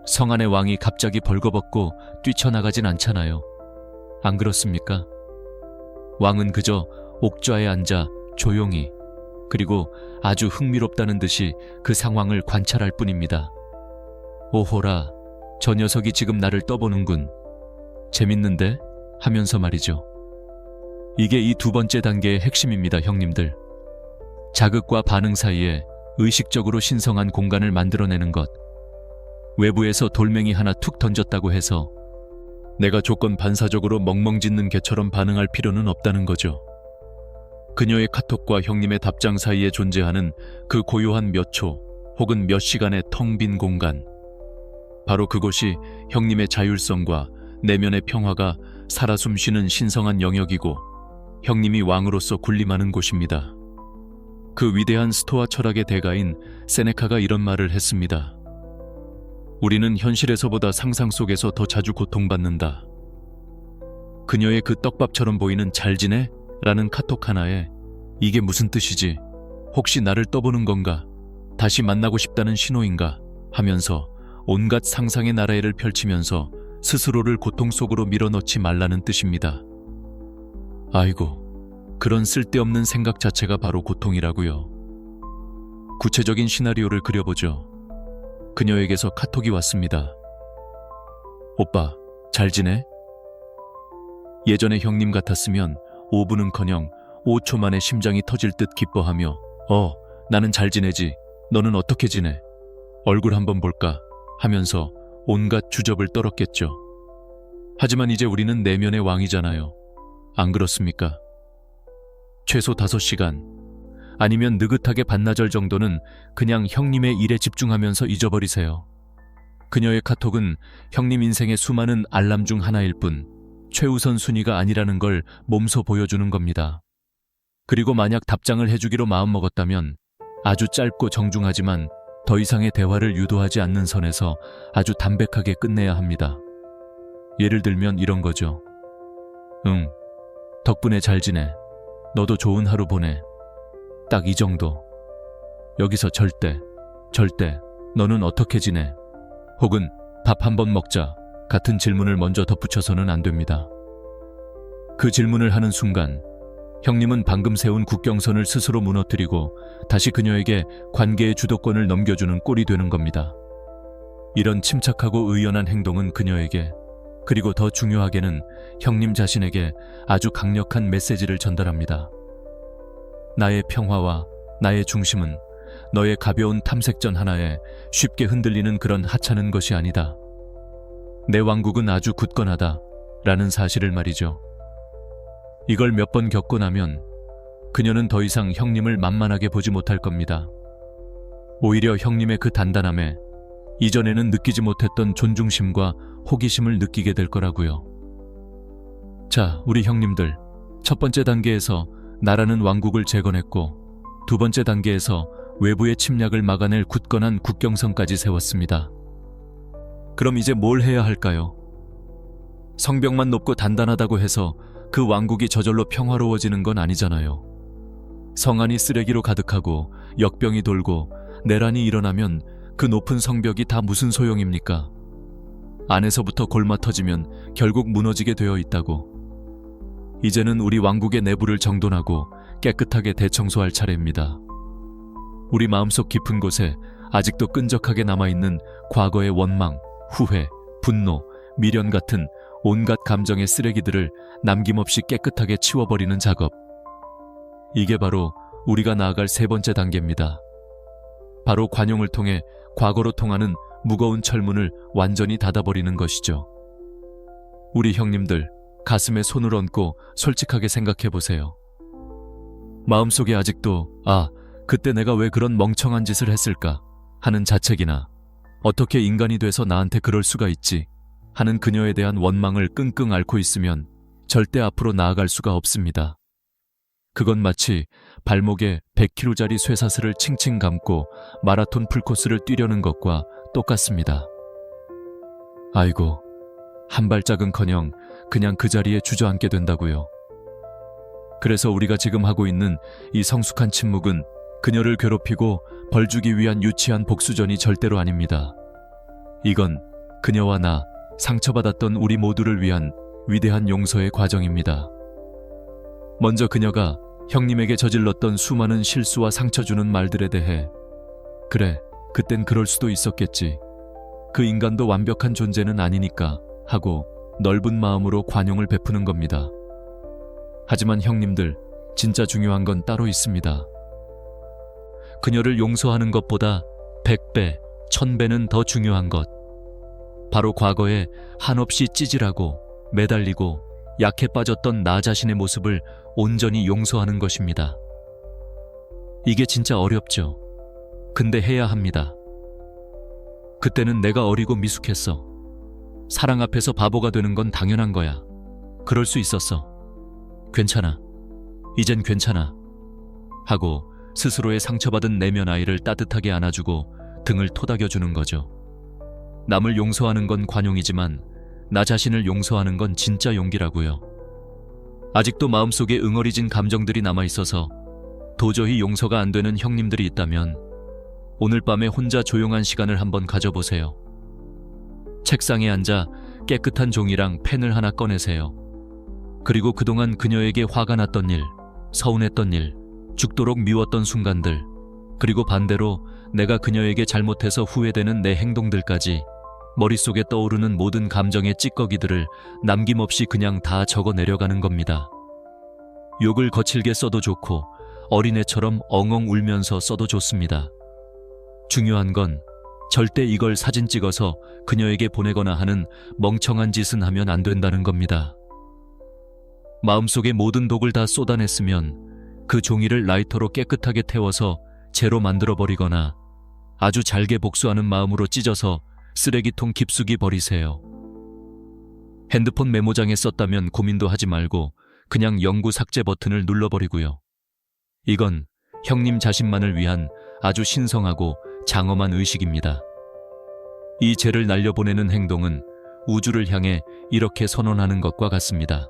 성 안의 왕이 갑자기 벌거벗고 뛰쳐나가진 않잖아요. 안 그렇습니까? 왕은 그저 옥좌에 앉아 조용히 그리고 아주 흥미롭다는 듯이 그 상황을 관찰할 뿐입니다. 오호라, 저 녀석이 지금 나를 떠보는군. 재밌는데? 하면서 말이죠. 이게 이 두 번째 단계의 핵심입니다, 형님들. 자극과 반응 사이에 의식적으로 신성한 공간을 만들어내는 것. 외부에서 돌멩이 하나 툭 던졌다고 해서 내가 조건 반사적으로 멍멍짓는 개처럼 반응할 필요는 없다는 거죠. 그녀의 카톡과 형님의 답장 사이에 존재하는 그 고요한 몇 초 혹은 몇 시간의 텅 빈 공간. 바로 그곳이 형님의 자율성과 내면의 평화가 살아 숨쉬는 신성한 영역이고 형님이 왕으로서 군림하는 곳입니다. 그 위대한 스토아 철학의 대가인 세네카가 이런 말을 했습니다. 우리는 현실에서보다 상상 속에서 더 자주 고통받는다. 그녀의 그 떡밥처럼 보이는 잘 지내? 라는 카톡 하나에 이게 무슨 뜻이지? 혹시 나를 떠보는 건가? 다시 만나고 싶다는 신호인가? 하면서 온갖 상상의 나래를 펼치면서 스스로를 고통 속으로 밀어넣지 말라는 뜻입니다. 아이고, 그런 쓸데없는 생각 자체가 바로 고통이라고요. 구체적인 시나리오를 그려보죠. 그녀에게서 카톡이 왔습니다. 오빠, 잘 지내? 예전에 형님 같았으면 5분은커녕 5초 만에 심장이 터질 듯 기뻐하며 나는 잘 지내지. 너는 어떻게 지내? 얼굴 한번 볼까? 하면서 온갖 주접을 떨었겠죠. 하지만 이제 우리는 내면의 왕이잖아요. 안 그렇습니까? 최소 5시간, 아니면 느긋하게 반나절 정도는 그냥 형님의 일에 집중하면서 잊어버리세요. 그녀의 카톡은 형님 인생의 수많은 알람 중 하나일 뿐 최우선 순위가 아니라는 걸 몸소 보여주는 겁니다. 그리고 만약 답장을 해주기로 마음먹었다면 아주 짧고 정중하지만 더 이상의 대화를 유도하지 않는 선에서 아주 담백하게 끝내야 합니다. 예를 들면 이런 거죠. 응, 덕분에 잘 지내. 너도 좋은 하루 보내. 딱 이 정도. 여기서 절대 너는 어떻게 지내? 혹은 밥 한번 먹자 같은 질문을 먼저 덧붙여서는 안 됩니다. 그 질문을 하는 순간 형님은 방금 세운 국경선을 스스로 무너뜨리고 다시 그녀에게 관계의 주도권을 넘겨주는 꼴이 되는 겁니다. 이런 침착하고 의연한 행동은 그녀에게, 그리고 더 중요하게는 형님 자신에게 아주 강력한 메시지를 전달합니다. 나의 평화와 나의 중심은 너의 가벼운 탐색전 하나에 쉽게 흔들리는 그런 하찮은 것이 아니다. 내 왕국은 아주 굳건하다 라는 사실을 말이죠. 이걸 몇 번 겪고 나면 그녀는 더 이상 형님을 만만하게 보지 못할 겁니다. 오히려 형님의 그 단단함에 이전에는 느끼지 못했던 존중심과 호기심을 느끼게 될 거라고요. 자, 우리 형님들, 첫 번째 단계에서 나라는 왕국을 재건했고 두 번째 단계에서 외부의 침략을 막아낼 굳건한 국경선까지 세웠습니다. 그럼 이제 뭘 해야 할까요? 성벽만 높고 단단하다고 해서 그 왕국이 저절로 평화로워지는 건 아니잖아요. 성 안이 쓰레기로 가득하고 역병이 돌고 내란이 일어나면 그 높은 성벽이 다 무슨 소용입니까? 안에서부터 골마 터지면 결국 무너지게 되어 있다고. 이제는 우리 왕국의 내부를 정돈하고 깨끗하게 대청소할 차례입니다. 우리 마음속 깊은 곳에 아직도 끈적하게 남아있는 과거의 원망, 후회, 분노, 미련 같은 온갖 감정의 쓰레기들을 남김없이 깨끗하게 치워버리는 작업. 이게 바로 우리가 나아갈 세 번째 단계입니다. 바로 관용을 통해 과거로 통하는 무거운 철문을 완전히 닫아버리는 것이죠. 우리 형님들, 가슴에 손을 얹고 솔직하게 생각해 보세요. 마음속에 아직도 그때 내가 왜 그런 멍청한 짓을 했을까 하는 자책이나 어떻게 인간이 돼서 나한테 그럴 수가 있지 하는 그녀에 대한 원망을 끙끙 앓고 있으면 절대 앞으로 나아갈 수가 없습니다. 그건 마치 발목에 100kg짜리 쇠사슬을 칭칭 감고 마라톤 풀코스를 뛰려는 것과 똑같습니다. 아이고, 한 발짝은커녕 그냥 그 자리에 주저앉게 된다고요. 그래서 우리가 지금 하고 있는 이 성숙한 침묵은 그녀를 괴롭히고 벌 주기 위한 유치한 복수전이 절대로 아닙니다. 이건 그녀와 나, 상처받았던 우리 모두를 위한 위대한 용서의 과정입니다. 먼저 그녀가 형님에게 저질렀던 수많은 실수와 상처 주는 말들에 대해 그래, 그땐 그럴 수도 있었겠지. 그 인간도 완벽한 존재는 아니니까 하고 넓은 마음으로 관용을 베푸는 겁니다. 하지만 형님들, 진짜 중요한 건 따로 있습니다. 그녀를 용서하는 것보다 100배, 1000배는 더 중요한 것. 바로 과거에 한없이 찌질하고 매달리고 약해 빠졌던 나 자신의 모습을 온전히 용서하는 것입니다. 이게 진짜 어렵죠. 근데 해야 합니다. 그때는 내가 어리고 미숙했어. 사랑 앞에서 바보가 되는 건 당연한 거야. 그럴 수 있었어. 괜찮아. 이젠 괜찮아. 하고 스스로의 상처받은 내면 아이를 따뜻하게 안아주고 등을 토닥여주는 거죠. 남을 용서하는 건 관용이지만 나 자신을 용서하는 건 진짜 용기라고요. 아직도 마음속에 응어리진 감정들이 남아있어서 도저히 용서가 안 되는 형님들이 있다면 오늘 밤에 혼자 조용한 시간을 한번 가져보세요. 책상에 앉아 깨끗한 종이랑 펜을 하나 꺼내세요. 그리고 그동안 그녀에게 화가 났던 일, 서운했던 일, 죽도록 미웠던 순간들, 그리고 반대로 내가 그녀에게 잘못해서 후회되는 내 행동들까지 머릿속에 떠오르는 모든 감정의 찌꺼기들을 남김없이 그냥 다 적어 내려가는 겁니다. 욕을 거칠게 써도 좋고 어린애처럼 엉엉 울면서 써도 좋습니다. 중요한 건 절대 이걸 사진 찍어서 그녀에게 보내거나 하는 멍청한 짓은 하면 안 된다는 겁니다. 마음속에 모든 독을 다 쏟아냈으면 그 종이를 라이터로 깨끗하게 태워서 재로 만들어버리거나 아주 잘게 복수하는 마음으로 찢어서 쓰레기통 깊숙이 버리세요. 핸드폰 메모장에 썼다면 고민도 하지 말고 그냥 영구 삭제 버튼을 눌러버리고요. 이건 형님 자신만을 위한 아주 신성하고 장엄한 의식입니다. 이 죄를 날려보내는 행동은 우주를 향해 이렇게 선언하는 것과 같습니다.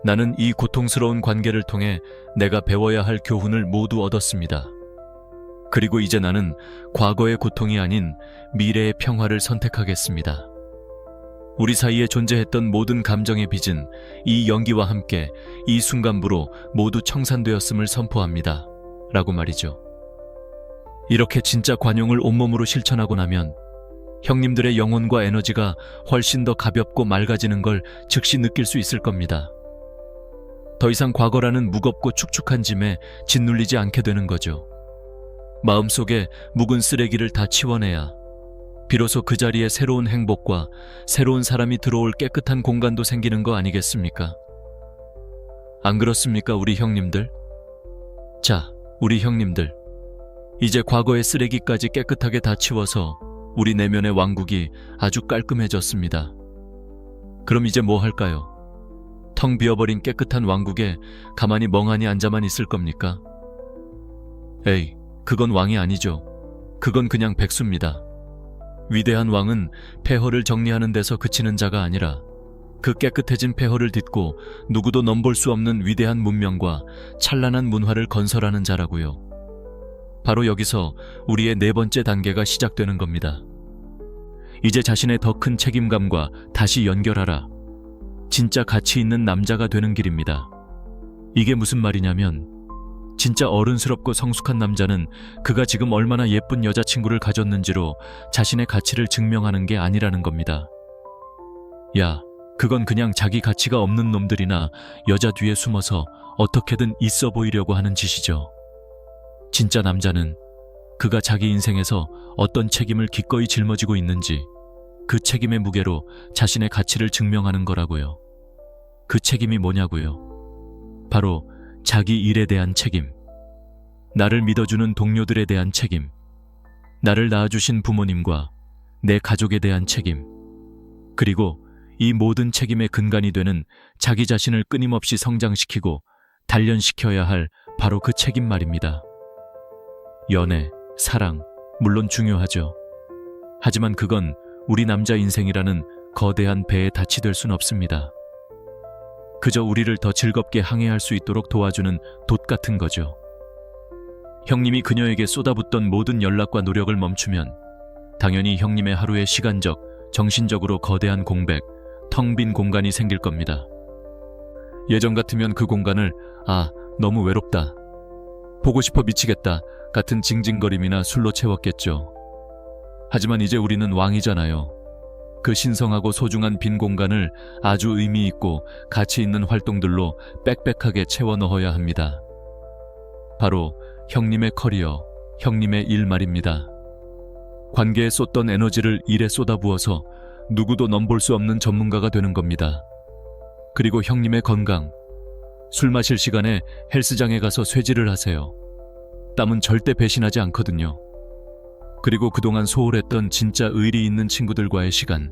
나는 이 고통스러운 관계를 통해 내가 배워야 할 교훈을 모두 얻었습니다. 그리고 이제 나는 과거의 고통이 아닌 미래의 평화를 선택하겠습니다. 우리 사이에 존재했던 모든 감정의 빚은 이 연기와 함께 이 순간부로 모두 청산되었음을 선포합니다. 라고 말이죠. 이렇게 진짜 관용을 온몸으로 실천하고 나면 형님들의 영혼과 에너지가 훨씬 더 가볍고 맑아지는 걸 즉시 느낄 수 있을 겁니다. 더 이상 과거라는 무겁고 축축한 짐에 짓눌리지 않게 되는 거죠. 마음속에 묵은 쓰레기를 다 치워내야 비로소 그 자리에 새로운 행복과 새로운 사람이 들어올 깨끗한 공간도 생기는 거 아니겠습니까? 안 그렇습니까, 우리 형님들? 자, 우리 형님들. 이제 과거의 쓰레기까지 깨끗하게 다 치워서 우리 내면의 왕국이 아주 깔끔해졌습니다. 그럼 이제 뭐 할까요? 텅 비어버린 깨끗한 왕국에 가만히 멍하니 앉아만 있을 겁니까? 에이, 그건 왕이 아니죠. 그건 그냥 백수입니다. 위대한 왕은 폐허를 정리하는 데서 그치는 자가 아니라 그 깨끗해진 폐허를 딛고 누구도 넘볼 수 없는 위대한 문명과 찬란한 문화를 건설하는 자라고요. 바로 여기서 우리의 네 번째 단계가 시작되는 겁니다. 이제 자신의 더 큰 책임감과 다시 연결하라. 진짜 가치 있는 남자가 되는 길입니다. 이게 무슨 말이냐면 진짜 어른스럽고 성숙한 남자는 그가 지금 얼마나 예쁜 여자친구를 가졌는지로 자신의 가치를 증명하는 게 아니라는 겁니다. 야, 그건 그냥 자기 가치가 없는 놈들이나 여자 뒤에 숨어서 어떻게든 있어 보이려고 하는 짓이죠. 진짜 남자는 그가 자기 인생에서 어떤 책임을 기꺼이 짊어지고 있는지 그 책임의 무게로 자신의 가치를 증명하는 거라고요. 그 책임이 뭐냐고요? 바로 자기 일에 대한 책임, 나를 믿어주는 동료들에 대한 책임, 나를 낳아주신 부모님과 내 가족에 대한 책임, 그리고 이 모든 책임의 근간이 되는 자기 자신을 끊임없이 성장시키고 단련시켜야 할 바로 그 책임 말입니다. 연애, 사랑, 물론 중요하죠. 하지만 그건 우리 남자 인생이라는 거대한 배에 닻이 될 순 없습니다. 그저 우리를 더 즐겁게 항해할 수 있도록 도와주는 돛 같은 거죠. 형님이 그녀에게 쏟아붓던 모든 연락과 노력을 멈추면 당연히 형님의 하루에 시간적, 정신적으로 거대한 공백, 텅 빈 공간이 생길 겁니다. 예전 같으면 그 공간을 너무 외롭다, 보고 싶어 미치겠다 같은 징징거림이나 술로 채웠겠죠. 하지만 이제 우리는 왕이잖아요. 그 신성하고 소중한 빈 공간을 아주 의미 있고 가치 있는 활동들로 빽빽하게 채워 넣어야 합니다. 바로 형님의 커리어, 형님의 일 말입니다. 관계에 쏟던 에너지를 일에 쏟아부어서 누구도 넘볼 수 없는 전문가가 되는 겁니다. 그리고 형님의 건강, 술 마실 시간에 헬스장에 가서 쇠질을 하세요. 땀은 절대 배신하지 않거든요. 그리고 그동안 소홀했던 진짜 의리 있는 친구들과의 시간,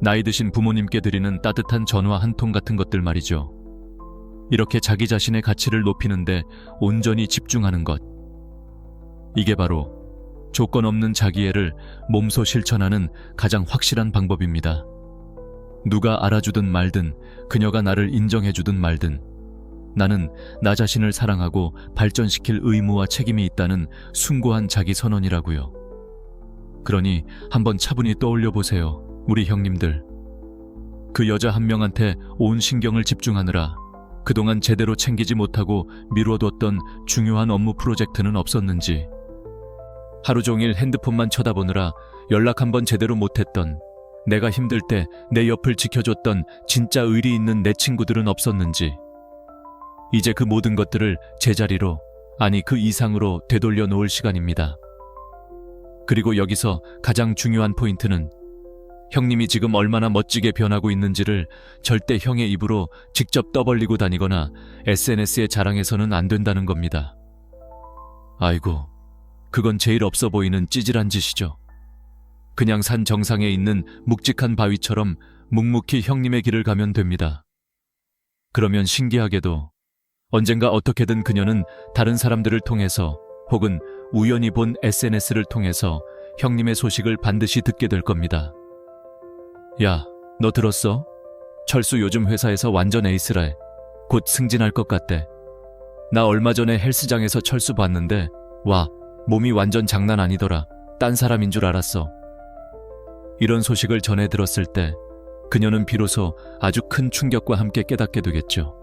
나이 드신 부모님께 드리는 따뜻한 전화 한 통 같은 것들 말이죠. 이렇게 자기 자신의 가치를 높이는데 온전히 집중하는 것. 이게 바로 조건 없는 자기애를 몸소 실천하는 가장 확실한 방법입니다. 누가 알아주든 말든, 그녀가 나를 인정해주든 말든, 나는 나 자신을 사랑하고 발전시킬 의무와 책임이 있다는 숭고한 자기 선언이라고요. 그러니 한번 차분히 떠올려 보세요, 우리 형님들. 그 여자 한 명한테 온 신경을 집중하느라 그동안 제대로 챙기지 못하고 미뤄뒀던 중요한 업무 프로젝트는 없었는지, 하루 종일 핸드폰만 쳐다보느라 연락 한번 제대로 못했던, 내가 힘들 때 내 옆을 지켜줬던 진짜 의리 있는 내 친구들은 없었는지, 이제 그 모든 것들을 제자리로, 아니 그 이상으로 되돌려 놓을 시간입니다. 그리고 여기서 가장 중요한 포인트는 형님이 지금 얼마나 멋지게 변하고 있는지를 절대 형의 입으로 직접 떠벌리고 다니거나 SNS에 자랑해서는 안 된다는 겁니다. 아이고, 그건 제일 없어 보이는 찌질한 짓이죠. 그냥 산 정상에 있는 묵직한 바위처럼 묵묵히 형님의 길을 가면 됩니다. 그러면 신기하게도 언젠가 어떻게든 그녀는 다른 사람들을 통해서 혹은 우연히 본 SNS를 통해서 형님의 소식을 반드시 듣게 될 겁니다. 야, 너 들었어? 철수 요즘 회사에서 완전 에이스래. 곧 승진할 것 같대. 나 얼마 전에 헬스장에서 철수 봤는데 와, 몸이 완전 장난 아니더라. 딴 사람인 줄 알았어. 이런 소식을 전해 들었을 때 그녀는 비로소 아주 큰 충격과 함께 깨닫게 되겠죠.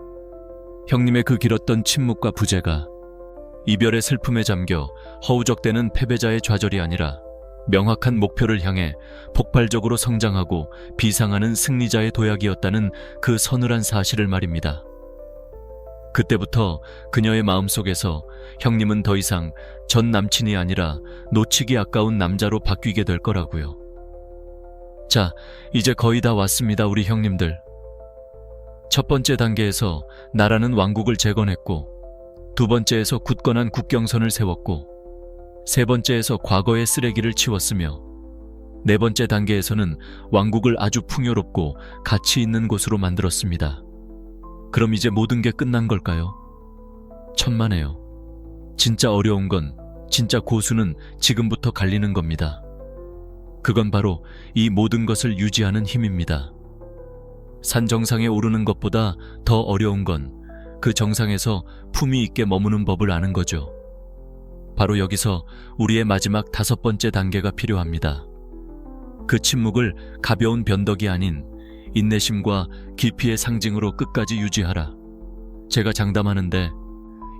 형님의 그 길었던 침묵과 부재가 이별의 슬픔에 잠겨 허우적대는 패배자의 좌절이 아니라 명확한 목표를 향해 폭발적으로 성장하고 비상하는 승리자의 도약이었다는 그 서늘한 사실을 말입니다. 그때부터 그녀의 마음속에서 형님은 더 이상 전 남친이 아니라 놓치기 아까운 남자로 바뀌게 될 거라고요. 자, 이제 거의 다 왔습니다, 우리 형님들. 첫 번째 단계에서 나라는 왕국을 재건했고, 두 번째에서 굳건한 국경선을 세웠고, 세 번째에서 과거의 쓰레기를 치웠으며, 네 번째 단계에서는 왕국을 아주 풍요롭고 가치 있는 곳으로 만들었습니다. 그럼 이제 모든 게 끝난 걸까요? 천만에요. 진짜 어려운 건, 진짜 고수는 지금부터 갈리는 겁니다. 그건 바로 이 모든 것을 유지하는 힘입니다. 산 정상에 오르는 것보다 더 어려운 건 그 정상에서 품위 있게 머무는 법을 아는 거죠. 바로 여기서 우리의 마지막 5번째 단계가 필요합니다. 그 침묵을 가벼운 변덕이 아닌 인내심과 깊이의 상징으로 끝까지 유지하라. 제가 장담하는데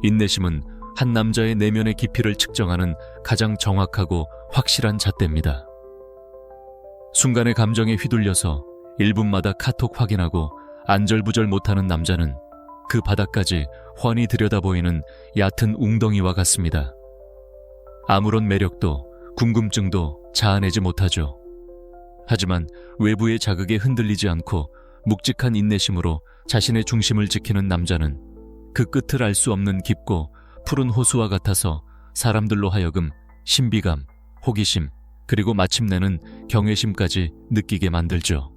인내심은 한 남자의 내면의 깊이를 측정하는 가장 정확하고 확실한 잣대입니다. 순간의 감정에 휘둘려서 1분마다 카톡 확인하고 안절부절 못하는 남자는 그 바닥까지 훤히 들여다보이는 얕은 웅덩이와 같습니다. 아무런 매력도 궁금증도 자아내지 못하죠. 하지만 외부의 자극에 흔들리지 않고 묵직한 인내심으로 자신의 중심을 지키는 남자는 그 끝을 알 수 없는 깊고 푸른 호수와 같아서 사람들로 하여금 신비감, 호기심, 그리고 마침내는 경외심까지 느끼게 만들죠.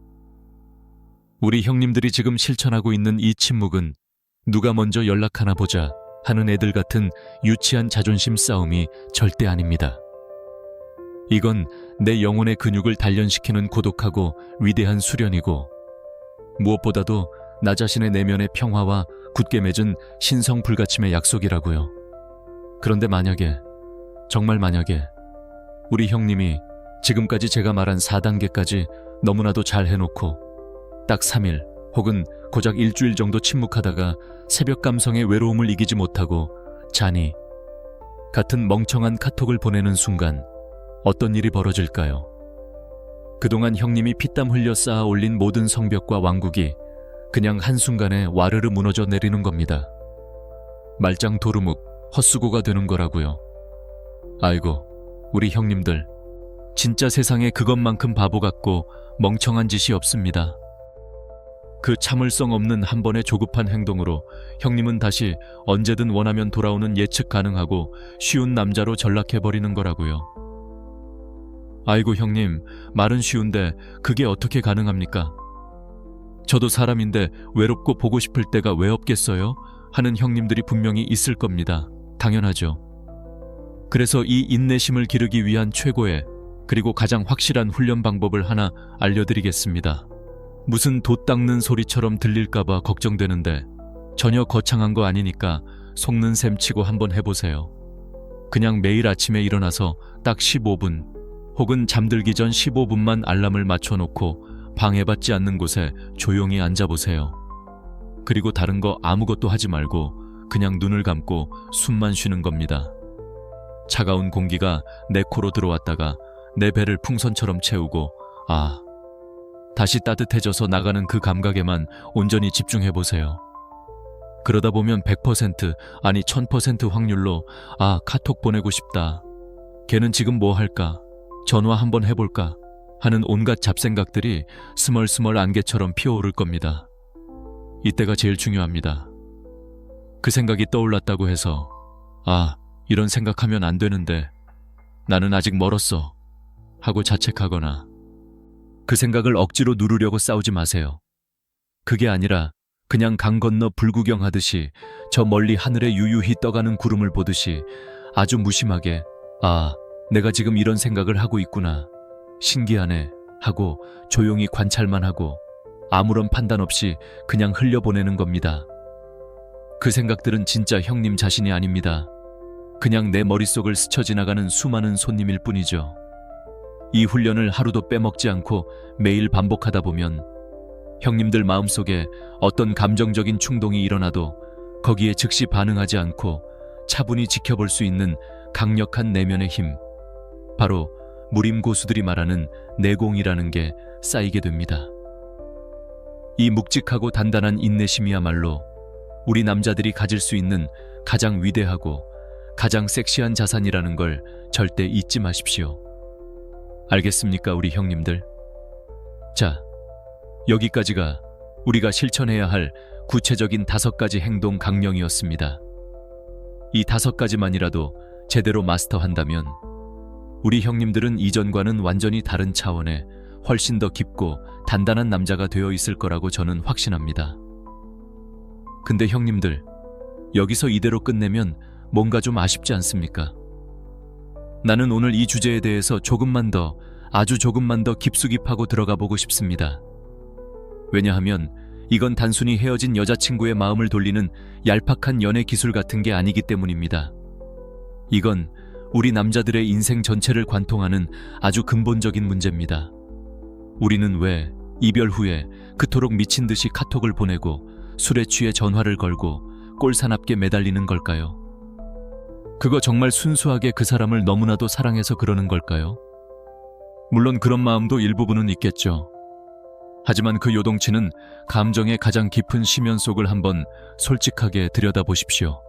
우리 형님들이 지금 실천하고 있는 이 침묵은 누가 먼저 연락하나 보자 하는 애들 같은 유치한 자존심 싸움이 절대 아닙니다. 이건 내 영혼의 근육을 단련시키는 고독하고 위대한 수련이고, 무엇보다도 나 자신의 내면의 평화와 굳게 맺은 신성 불가침의 약속이라고요. 그런데 만약에, 정말 만약에 우리 형님이 지금까지 제가 말한 4단계까지 너무나도 잘 해놓고 딱 3일 혹은 고작 일주일 정도 침묵하다가 새벽 감성의 외로움을 이기지 못하고 잔이 같은 멍청한 카톡을 보내는 순간 어떤 일이 벌어질까요? 그동안 형님이 피땀 흘려 쌓아 올린 모든 성벽과 왕국이 그냥 한순간에 와르르 무너져 내리는 겁니다. 말짱 도루묵, 헛수고가 되는 거라고요. 아이고, 우리 형님들, 진짜 세상에 그것만큼 바보 같고 멍청한 짓이 없습니다. 그 참을성 없는 한 번의 조급한 행동으로 형님은 다시 언제든 원하면 돌아오는 예측 가능하고 쉬운 남자로 전락해버리는 거라고요. 아이고 형님, 말은 쉬운데 그게 어떻게 가능합니까? 저도 사람인데 외롭고 보고 싶을 때가 왜 없겠어요? 하는 형님들이 분명히 있을 겁니다. 당연하죠. 그래서 이 인내심을 기르기 위한 최고의 그리고 가장 확실한 훈련 방법을 하나 알려드리겠습니다. 무슨 돛 닦는 소리처럼 들릴까봐 걱정되는데 전혀 거창한 거 아니니까 속는 셈 치고 한번 해보세요. 그냥 매일 아침에 일어나서 딱 15분 혹은 잠들기 전 15분만 알람을 맞춰놓고 방해받지 않는 곳에 조용히 앉아보세요. 그리고 다른 거 아무것도 하지 말고 그냥 눈을 감고 숨만 쉬는 겁니다. 차가운 공기가 내 코로 들어왔다가 내 배를 풍선처럼 채우고 다시 따뜻해져서 나가는 그 감각에만 온전히 집중해보세요. 그러다 보면 100% 아니 1000% 확률로 카톡 보내고 싶다. 걔는 지금 뭐 할까? 전화 한번 해볼까? 하는 온갖 잡생각들이 스멀스멀 안개처럼 피어오를 겁니다. 이때가 제일 중요합니다. 그 생각이 떠올랐다고 해서 이런 생각하면 안 되는데 나는 아직 멀었어 하고 자책하거나 그 생각을 억지로 누르려고 싸우지 마세요. 그게 아니라 그냥 강 건너 불구경하듯이 저 멀리 하늘에 유유히 떠가는 구름을 보듯이 아주 무심하게 내가 지금 이런 생각을 하고 있구나. 신기하네 하고 조용히 관찰만 하고 아무런 판단 없이 그냥 흘려보내는 겁니다. 그 생각들은 진짜 형님 자신이 아닙니다. 그냥 내 머릿속을 스쳐 지나가는 수많은 손님일 뿐이죠. 이 훈련을 하루도 빼먹지 않고 매일 반복하다 보면 형님들 마음속에 어떤 감정적인 충동이 일어나도 거기에 즉시 반응하지 않고 차분히 지켜볼 수 있는 강력한 내면의 힘, 바로 무림 고수들이 말하는 내공이라는 게 쌓이게 됩니다. 이 묵직하고 단단한 인내심이야말로 우리 남자들이 가질 수 있는 가장 위대하고 가장 섹시한 자산이라는 걸 절대 잊지 마십시오. 알겠습니까, 우리 형님들? 자, 여기까지가 우리가 실천해야 할 구체적인 5가지 행동 강령이었습니다. 이 5가지만이라도 제대로 마스터한다면 우리 형님들은 이전과는 완전히 다른 차원의 훨씬 더 깊고 단단한 남자가 되어 있을 거라고 저는 확신합니다. 근데 형님들, 여기서 이대로 끝내면 뭔가 좀 아쉽지 않습니까? 나는 오늘 이 주제에 대해서 아주 조금만 더 깊숙이 파고 들어가 보고 싶습니다. 왜냐하면 이건 단순히 헤어진 여자친구의 마음을 돌리는 얄팍한 연애 기술 같은 게 아니기 때문입니다. 이건 우리 남자들의 인생 전체를 관통하는 아주 근본적인 문제입니다. 우리는 왜 이별 후에 그토록 미친 듯이 카톡을 보내고 술에 취해 전화를 걸고 꼴사납게 매달리는 걸까요? 그거 정말 순수하게 그 사람을 너무나도 사랑해서 그러는 걸까요? 물론 그런 마음도 일부분은 있겠죠. 하지만 그 요동치는 감정의 가장 깊은 심연 속을 한번 솔직하게 들여다보십시오.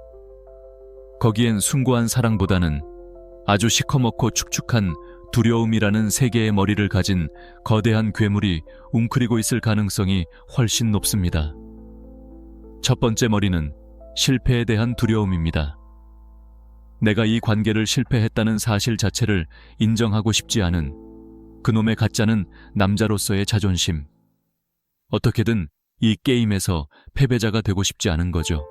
거기엔 숭고한 사랑보다는 아주 시커멓고 축축한 두려움이라는 세 개의 머리를 가진 거대한 괴물이 웅크리고 있을 가능성이 훨씬 높습니다. 첫 번째 머리는 실패에 대한 두려움입니다. 내가 이 관계를 실패했다는 사실 자체를 인정하고 싶지 않은 그놈의 가짜는 남자로서의 자존심. 어떻게든 이 게임에서 패배자가 되고 싶지 않은 거죠.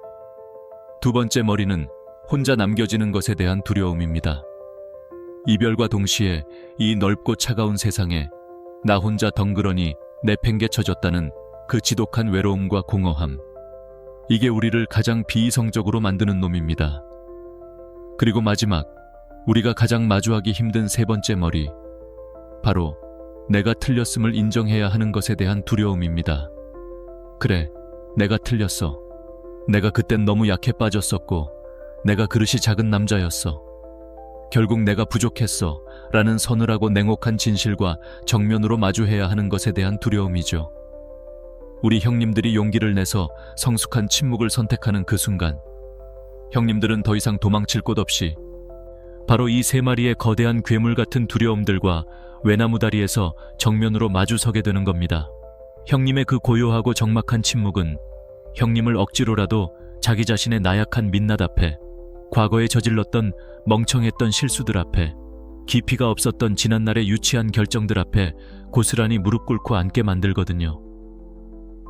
두 번째 머리는 혼자 남겨지는 것에 대한 두려움입니다. 이별과 동시에 이 넓고 차가운 세상에 나 혼자 덩그러니 내팽개쳐졌다는 그 지독한 외로움과 공허함. 이게 우리를 가장 비이성적으로 만드는 놈입니다. 그리고 마지막, 우리가 가장 마주하기 힘든 세 번째 머리. 바로 내가 틀렸음을 인정해야 하는 것에 대한 두려움입니다. 그래, 내가 틀렸어. 내가 그땐 너무 약해 빠졌었고, 내가 그릇이 작은 남자였어. 결국 내가 부족했어. 라는 서늘하고 냉혹한 진실과 정면으로 마주해야 하는 것에 대한 두려움이죠. 우리 형님들이 용기를 내서 성숙한 침묵을 선택하는 그 순간, 형님들은 더 이상 도망칠 곳 없이 바로 이 세 마리의 거대한 괴물 같은 두려움들과 외나무 다리에서 정면으로 마주서게 되는 겁니다. 형님의 그 고요하고 적막한 침묵은 형님을 억지로라도 자기 자신의 나약한 민낯 앞에, 과거에 저질렀던 멍청했던 실수들 앞에, 깊이가 없었던 지난날의 유치한 결정들 앞에 고스란히 무릎 꿇고 앉게 만들거든요.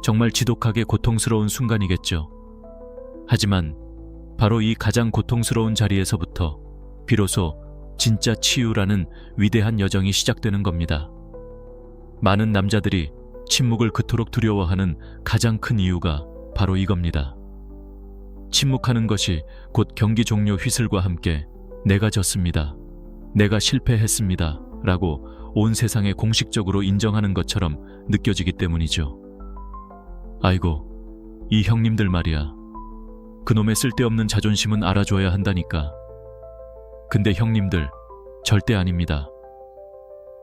정말 지독하게 고통스러운 순간이겠죠. 하지만 바로 이 가장 고통스러운 자리에서부터 비로소 진짜 치유라는 위대한 여정이 시작되는 겁니다. 많은 남자들이 침묵을 그토록 두려워하는 가장 큰 이유가 바로 이겁니다. 침묵하는 것이 곧 경기 종료 휘슬과 함께 내가 졌습니다, 내가 실패했습니다 라고 온 세상에 공식적으로 인정하는 것처럼 느껴지기 때문이죠. 아이고, 이 형님들 말이야. 그놈의 쓸데없는 자존심은 알아줘야 한다니까. 근데 형님들, 절대 아닙니다.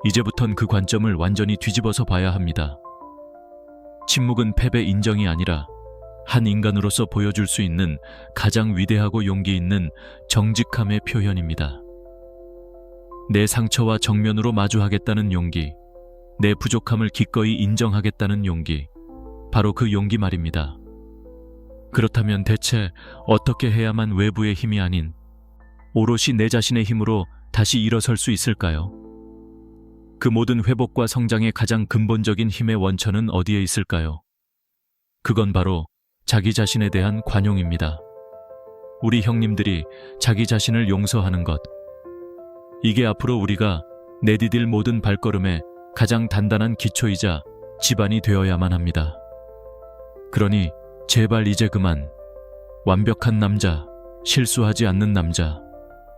이제부턴 그 관점을 완전히 뒤집어서 봐야 합니다. 침묵은 패배 인정이 아니라 한 인간으로서 보여줄 수 있는 가장 위대하고 용기 있는 정직함의 표현입니다. 내 상처와 정면으로 마주하겠다는 용기, 내 부족함을 기꺼이 인정하겠다는 용기, 바로 그 용기 말입니다. 그렇다면 대체 어떻게 해야만 외부의 힘이 아닌 오롯이 내 자신의 힘으로 다시 일어설 수 있을까요? 그 모든 회복과 성장의 가장 근본적인 힘의 원천은 어디에 있을까요? 그건 바로 자기 자신에 대한 관용입니다. 우리 형님들이 자기 자신을 용서하는 것. 이게 앞으로 우리가 내디딜 모든 발걸음의 가장 단단한 기초이자 지반이 되어야만 합니다. 그러니 제발 이제 그만. 완벽한 남자, 실수하지 않는 남자,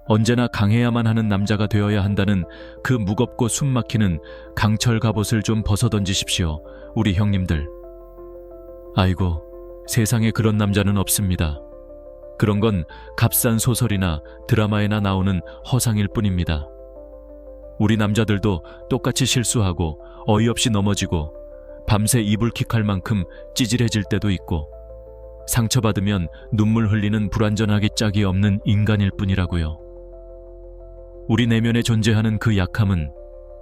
언제나 강해야만 하는 남자가 되어야 한다는 그 무겁고 숨막히는 강철 갑옷을 좀 벗어던지십시오, 우리 형님들. 아이고, 세상에 그런 남자는 없습니다. 그런 건 값싼 소설이나 드라마에나 나오는 허상일 뿐입니다. 우리 남자들도 똑같이 실수하고 어이없이 넘어지고 밤새 이불킥할 만큼 찌질해질 때도 있고 상처받으면 눈물 흘리는 불완전하기 짝이 없는 인간일 뿐이라고요. 우리 내면에 존재하는 그 약함은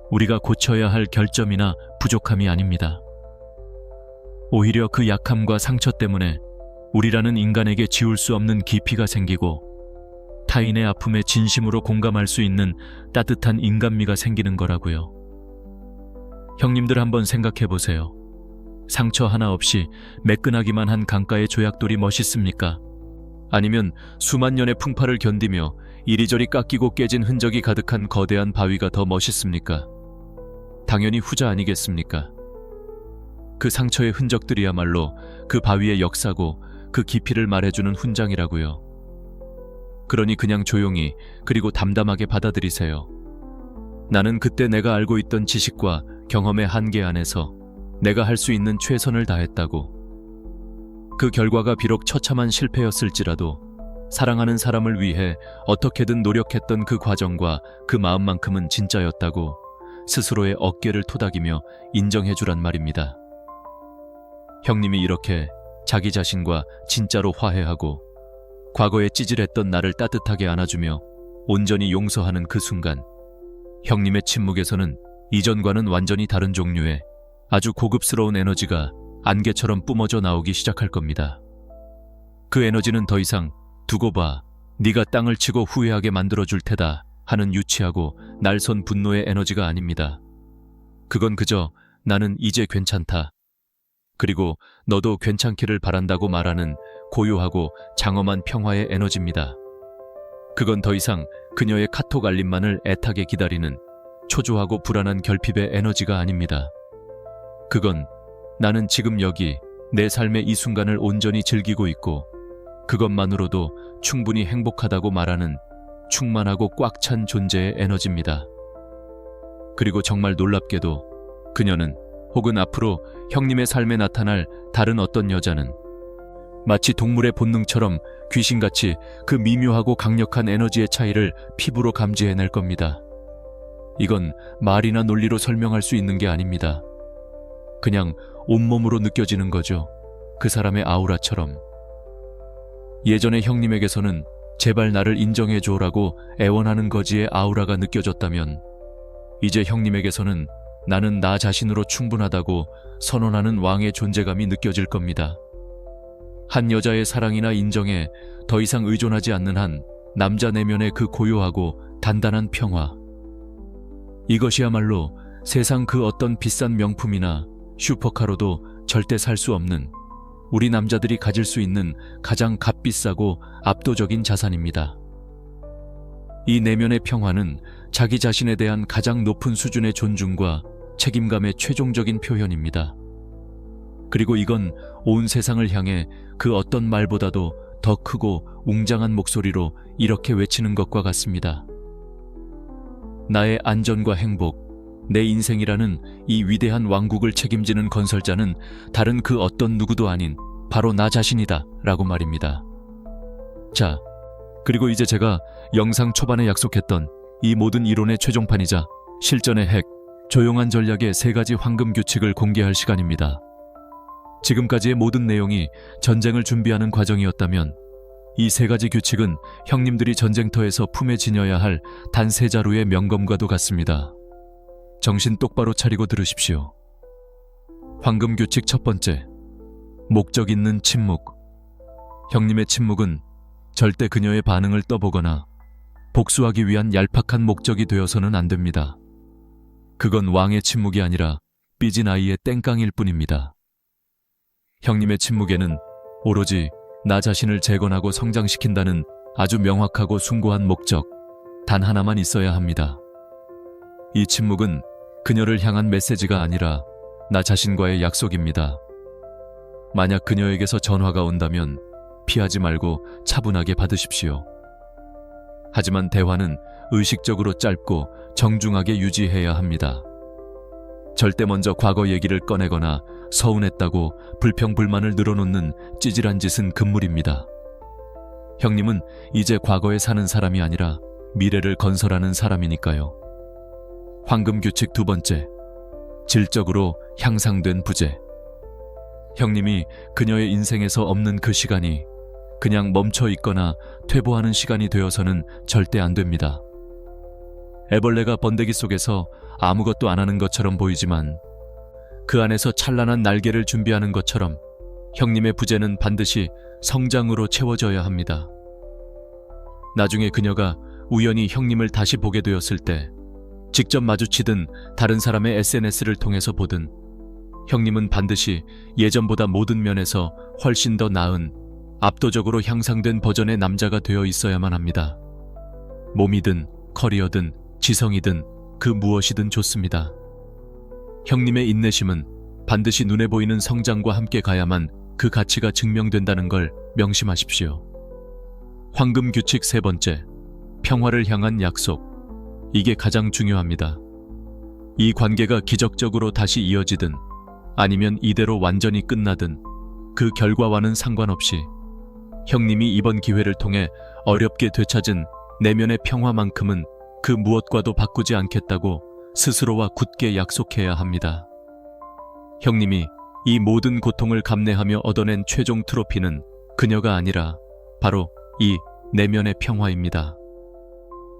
우리가 고쳐야 할 결점이나 부족함이 아닙니다. 오히려 그 약함과 상처 때문에 우리라는 인간에게 지울 수 없는 깊이가 생기고 타인의 아픔에 진심으로 공감할 수 있는 따뜻한 인간미가 생기는 거라고요. 형님들 한번 생각해 보세요. 상처 하나 없이 매끈하기만 한 강가의 조약돌이 멋있습니까? 아니면 수만 년의 풍파를 견디며 이리저리 깎이고 깨진 흔적이 가득한 거대한 바위가 더 멋있습니까? 당연히 후자 아니겠습니까? 그 상처의 흔적들이야말로 그 바위의 역사고 그 깊이를 말해주는 훈장이라고요. 그러니 그냥 조용히 그리고 담담하게 받아들이세요. 나는 그때 내가 알고 있던 지식과 경험의 한계 안에서 내가 할 수 있는 최선을 다했다고. 그 결과가 비록 처참한 실패였을지라도 사랑하는 사람을 위해 어떻게든 노력했던 그 과정과 그 마음만큼은 진짜였다고 스스로의 어깨를 토닥이며 인정해주란 말입니다. 형님이 이렇게 자기 자신과 진짜로 화해하고 과거에 찌질했던 나를 따뜻하게 안아주며 온전히 용서하는 그 순간, 형님의 침묵에서는 이전과는 완전히 다른 종류의 아주 고급스러운 에너지가 안개처럼 뿜어져 나오기 시작할 겁니다. 그 에너지는 더 이상 두고 봐, 네가 땅을 치고 후회하게 만들어줄 테다 하는 유치하고 날선 분노의 에너지가 아닙니다. 그건 그저 나는 이제 괜찮다, 그리고 너도 괜찮기를 바란다고 말하는 고요하고 장엄한 평화의 에너지입니다. 그건 더 이상 그녀의 카톡 알림만을 애타게 기다리는 초조하고 불안한 결핍의 에너지가 아닙니다. 그건 나는 지금 여기 내 삶의 이 순간을 온전히 즐기고 있고 그것만으로도 충분히 행복하다고 말하는 충만하고 꽉 찬 존재의 에너지입니다. 그리고 정말 놀랍게도 그녀는 혹은 앞으로 형님의 삶에 나타날 다른 어떤 여자는 마치 동물의 본능처럼 귀신같이 그 미묘하고 강력한 에너지의 차이를 피부로 감지해낼 겁니다. 이건 말이나 논리로 설명할 수 있는 게 아닙니다. 그냥 온몸으로 느껴지는 거죠. 그 사람의 아우라처럼. 예전에 형님에게서는 제발 나를 인정해줘라고 애원하는 거지의 아우라가 느껴졌다면 이제 형님에게서는 나는 나 자신으로 충분하다고 선언하는 왕의 존재감이 느껴질 겁니다. 한 여자의 사랑이나 인정에 더 이상 의존하지 않는 한 남자 내면의 그 고요하고 단단한 평화. 이것이야말로 세상 그 어떤 비싼 명품이나 슈퍼카로도 절대 살 수 없는 우리 남자들이 가질 수 있는 가장 값비싸고 압도적인 자산입니다. 이 내면의 평화는 자기 자신에 대한 가장 높은 수준의 존중과 책임감의 최종적인 표현입니다. 그리고 이건 온 세상을 향해 그 어떤 말보다도 더 크고 웅장한 목소리로 이렇게 외치는 것과 같습니다. 나의 안전과 행복, 내 인생이라는 이 위대한 왕국을 책임지는 건설자는 다른 그 어떤 누구도 아닌 바로 나 자신이다 라고 말입니다. 자, 그리고 이제 제가 영상 초반에 약속했던 이 모든 이론의 최종판이자 실전의 핵, 조용한 전략의 3가지 황금 규칙을 공개할 시간입니다. 지금까지의 모든 내용이 전쟁을 준비하는 과정이었다면 이 3가지 규칙은 형님들이 전쟁터에서 품에 지녀야 할 단 3자루의 명검과도 같습니다. 정신 똑바로 차리고 들으십시오. 황금 규칙 첫 번째, 목적 있는 침묵. 형님의 침묵은 절대 그녀의 반응을 떠보거나 복수하기 위한 얄팍한 목적이 되어서는 안 됩니다. 그건 왕의 침묵이 아니라 삐진 아이의 땡깡일 뿐입니다. 형님의 침묵에는 오로지 나 자신을 재건하고 성장시킨다는 아주 명확하고 숭고한 목적 단 하나만 있어야 합니다. 이 침묵은 그녀를 향한 메시지가 아니라 나 자신과의 약속입니다. 만약 그녀에게서 전화가 온다면 피하지 말고 차분하게 받으십시오. 하지만 대화는 의식적으로 짧고 정중하게 유지해야 합니다. 절대 먼저 과거 얘기를 꺼내거나 서운했다고 불평불만을 늘어놓는 찌질한 짓은 금물입니다. 형님은 이제 과거에 사는 사람이 아니라 미래를 건설하는 사람이니까요. 황금 규칙 두 번째, 질적으로 향상된 부재. 형님이 그녀의 인생에서 없는 그 시간이 그냥 멈춰 있거나 퇴보하는 시간이 되어서는 절대 안 됩니다. 애벌레가 번데기 속에서 아무것도 안 하는 것처럼 보이지만 그 안에서 찬란한 날개를 준비하는 것처럼 형님의 부재는 반드시 성장으로 채워져야 합니다. 나중에 그녀가 우연히 형님을 다시 보게 되었을 때 직접 마주치든 다른 사람의 SNS를 통해서 보든 형님은 반드시 예전보다 모든 면에서 훨씬 더 나은 압도적으로 향상된 버전의 남자가 되어 있어야만 합니다. 몸이든 커리어든 지성이든 그 무엇이든 좋습니다. 형님의 인내심은 반드시 눈에 보이는 성장과 함께 가야만 그 가치가 증명된다는 걸 명심하십시오. 황금 규칙 세 번째, 평화를 향한 약속. 이게 가장 중요합니다. 이 관계가 기적적으로 다시 이어지든 아니면 이대로 완전히 끝나든 그 결과와는 상관없이 형님이 이번 기회를 통해 어렵게 되찾은 내면의 평화만큼은 그 무엇과도 바꾸지 않겠다고 스스로와 굳게 약속해야 합니다. 형님이 이 모든 고통을 감내하며 얻어낸 최종 트로피는 그녀가 아니라 바로 이 내면의 평화입니다.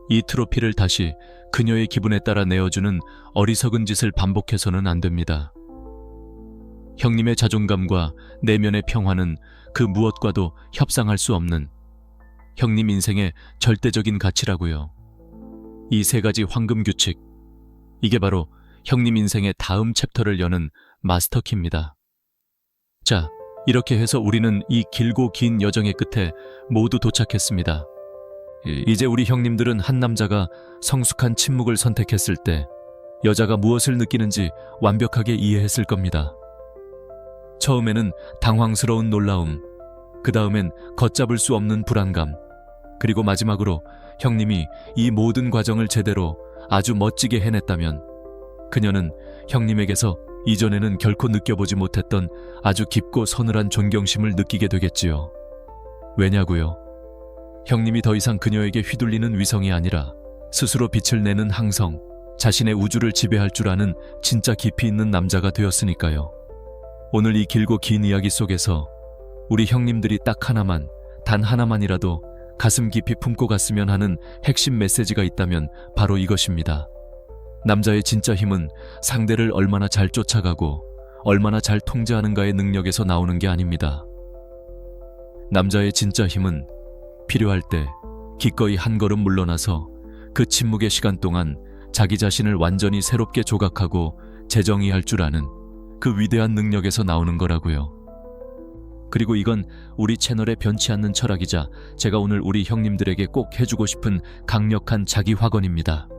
이 트로피를 다시 그녀의 기분에 따라 내어주는 어리석은 짓을 반복해서는 안 됩니다. 형님의 자존감과 내면의 평화는 그 무엇과도 협상할 수 없는 형님 인생의 절대적인 가치라고요. 이 3가지 황금 규칙, 이게 바로 형님 인생의 다음 챕터를 여는 마스터키입니다. 자, 이렇게 해서 우리는 이 길고 긴 여정의 끝에 모두 도착했습니다. 이제 우리 형님들은 한 남자가 성숙한 침묵을 선택했을 때 여자가 무엇을 느끼는지 완벽하게 이해했을 겁니다. 처음에는 당황스러운 놀라움, 그 다음엔 걷잡을 수 없는 불안감, 그리고 마지막으로 형님이 이 모든 과정을 제대로 아주 멋지게 해냈다면 그녀는 형님에게서 이전에는 결코 느껴보지 못했던 아주 깊고 서늘한 존경심을 느끼게 되겠지요. 왜냐고요? 형님이 더 이상 그녀에게 휘둘리는 위성이 아니라 스스로 빛을 내는 항성, 자신의 우주를 지배할 줄 아는 진짜 깊이 있는 남자가 되었으니까요. 오늘 이 길고 긴 이야기 속에서 우리 형님들이 딱 하나만, 단 하나만이라도 가슴 깊이 품고 갔으면 하는 핵심 메시지가 있다면 바로 이것입니다. 남자의 진짜 힘은 상대를 얼마나 잘 쫓아가고 얼마나 잘 통제하는가의 능력에서 나오는 게 아닙니다. 남자의 진짜 힘은 필요할 때 기꺼이 한 걸음 물러나서 그 침묵의 시간 동안 자기 자신을 완전히 새롭게 조각하고 재정의할 줄 아는 그 위대한 능력에서 나오는 거라고요. 그리고 이건 우리 채널의 변치 않는 철학이자 제가 오늘 우리 형님들에게 꼭 해주고 싶은 강력한 자기 확언입니다.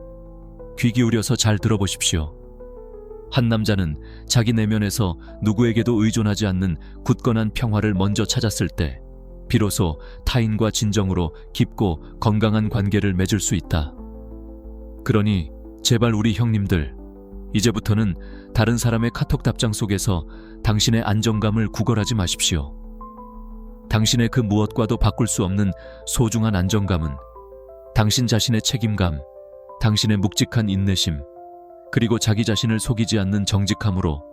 귀 기울여서 잘 들어보십시오. 한 남자는 자기 내면에서 누구에게도 의존하지 않는 굳건한 평화를 먼저 찾았을 때 비로소 타인과 진정으로 깊고 건강한 관계를 맺을 수 있다. 그러니 제발 우리 형님들, 이제부터는 다른 사람의 카톡 답장 속에서 당신의 안정감을 구걸하지 마십시오. 당신의 그 무엇과도 바꿀 수 없는 소중한 안정감은 당신 자신의 책임감, 당신의 묵직한 인내심, 그리고 자기 자신을 속이지 않는 정직함으로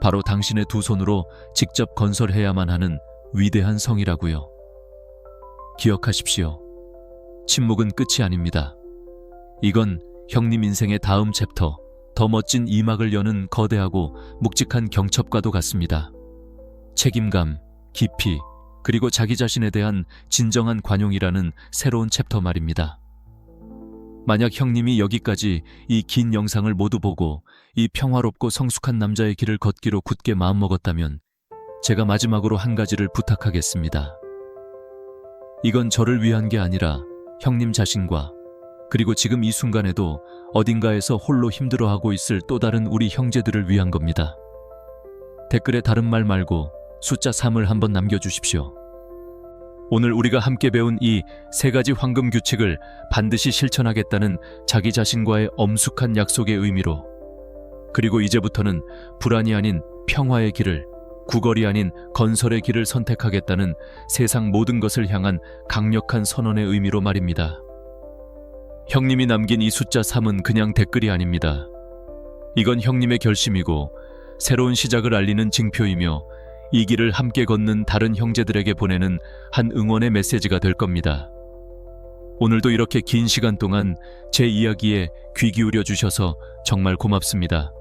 바로 당신의 두 손으로 직접 건설해야만 하는 위대한 성이라고요. 기억하십시오. 침묵은 끝이 아닙니다. 이건 형님 인생의 다음 챕터, 더 멋진 이막을 여는 거대하고 묵직한 경첩과도 같습니다. 책임감, 깊이, 그리고 자기 자신에 대한 진정한 관용이라는 새로운 챕터 말입니다. 만약 형님이 여기까지 이 긴 영상을 모두 보고 이 평화롭고 성숙한 남자의 길을 걷기로 굳게 마음먹었다면 제가 마지막으로 한 가지를 부탁하겠습니다. 이건 저를 위한 게 아니라 형님 자신과 그리고 지금 이 순간에도 어딘가에서 홀로 힘들어하고 있을 또 다른 우리 형제들을 위한 겁니다. 댓글에 다른 말 말고 숫자 3을 한번 남겨주십시오. 오늘 우리가 함께 배운 이 3가지 황금 규칙을 반드시 실천하겠다는 자기 자신과의 엄숙한 약속의 의미로, 그리고 이제부터는 불안이 아닌 평화의 길을, 구걸이 아닌 건설의 길을 선택하겠다는 세상 모든 것을 향한 강력한 선언의 의미로 말입니다. 형님이 남긴 이 숫자 3은 그냥 댓글이 아닙니다. 이건 형님의 결심이고 새로운 시작을 알리는 징표이며 이 길을 함께 걷는 다른 형제들에게 보내는 한 응원의 메시지가 될 겁니다. 오늘도 이렇게 긴 시간 동안 제 이야기에 귀 기울여 주셔서 정말 고맙습니다.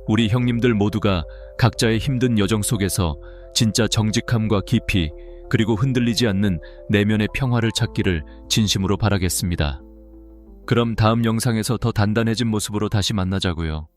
우리 형님들 모두가 각자의 힘든 여정 속에서 진짜 정직함과 깊이, 그리고 흔들리지 않는 내면의 평화를 찾기를 진심으로 바라겠습니다. 그럼 다음 영상에서 더 단단해진 모습으로 다시 만나자고요.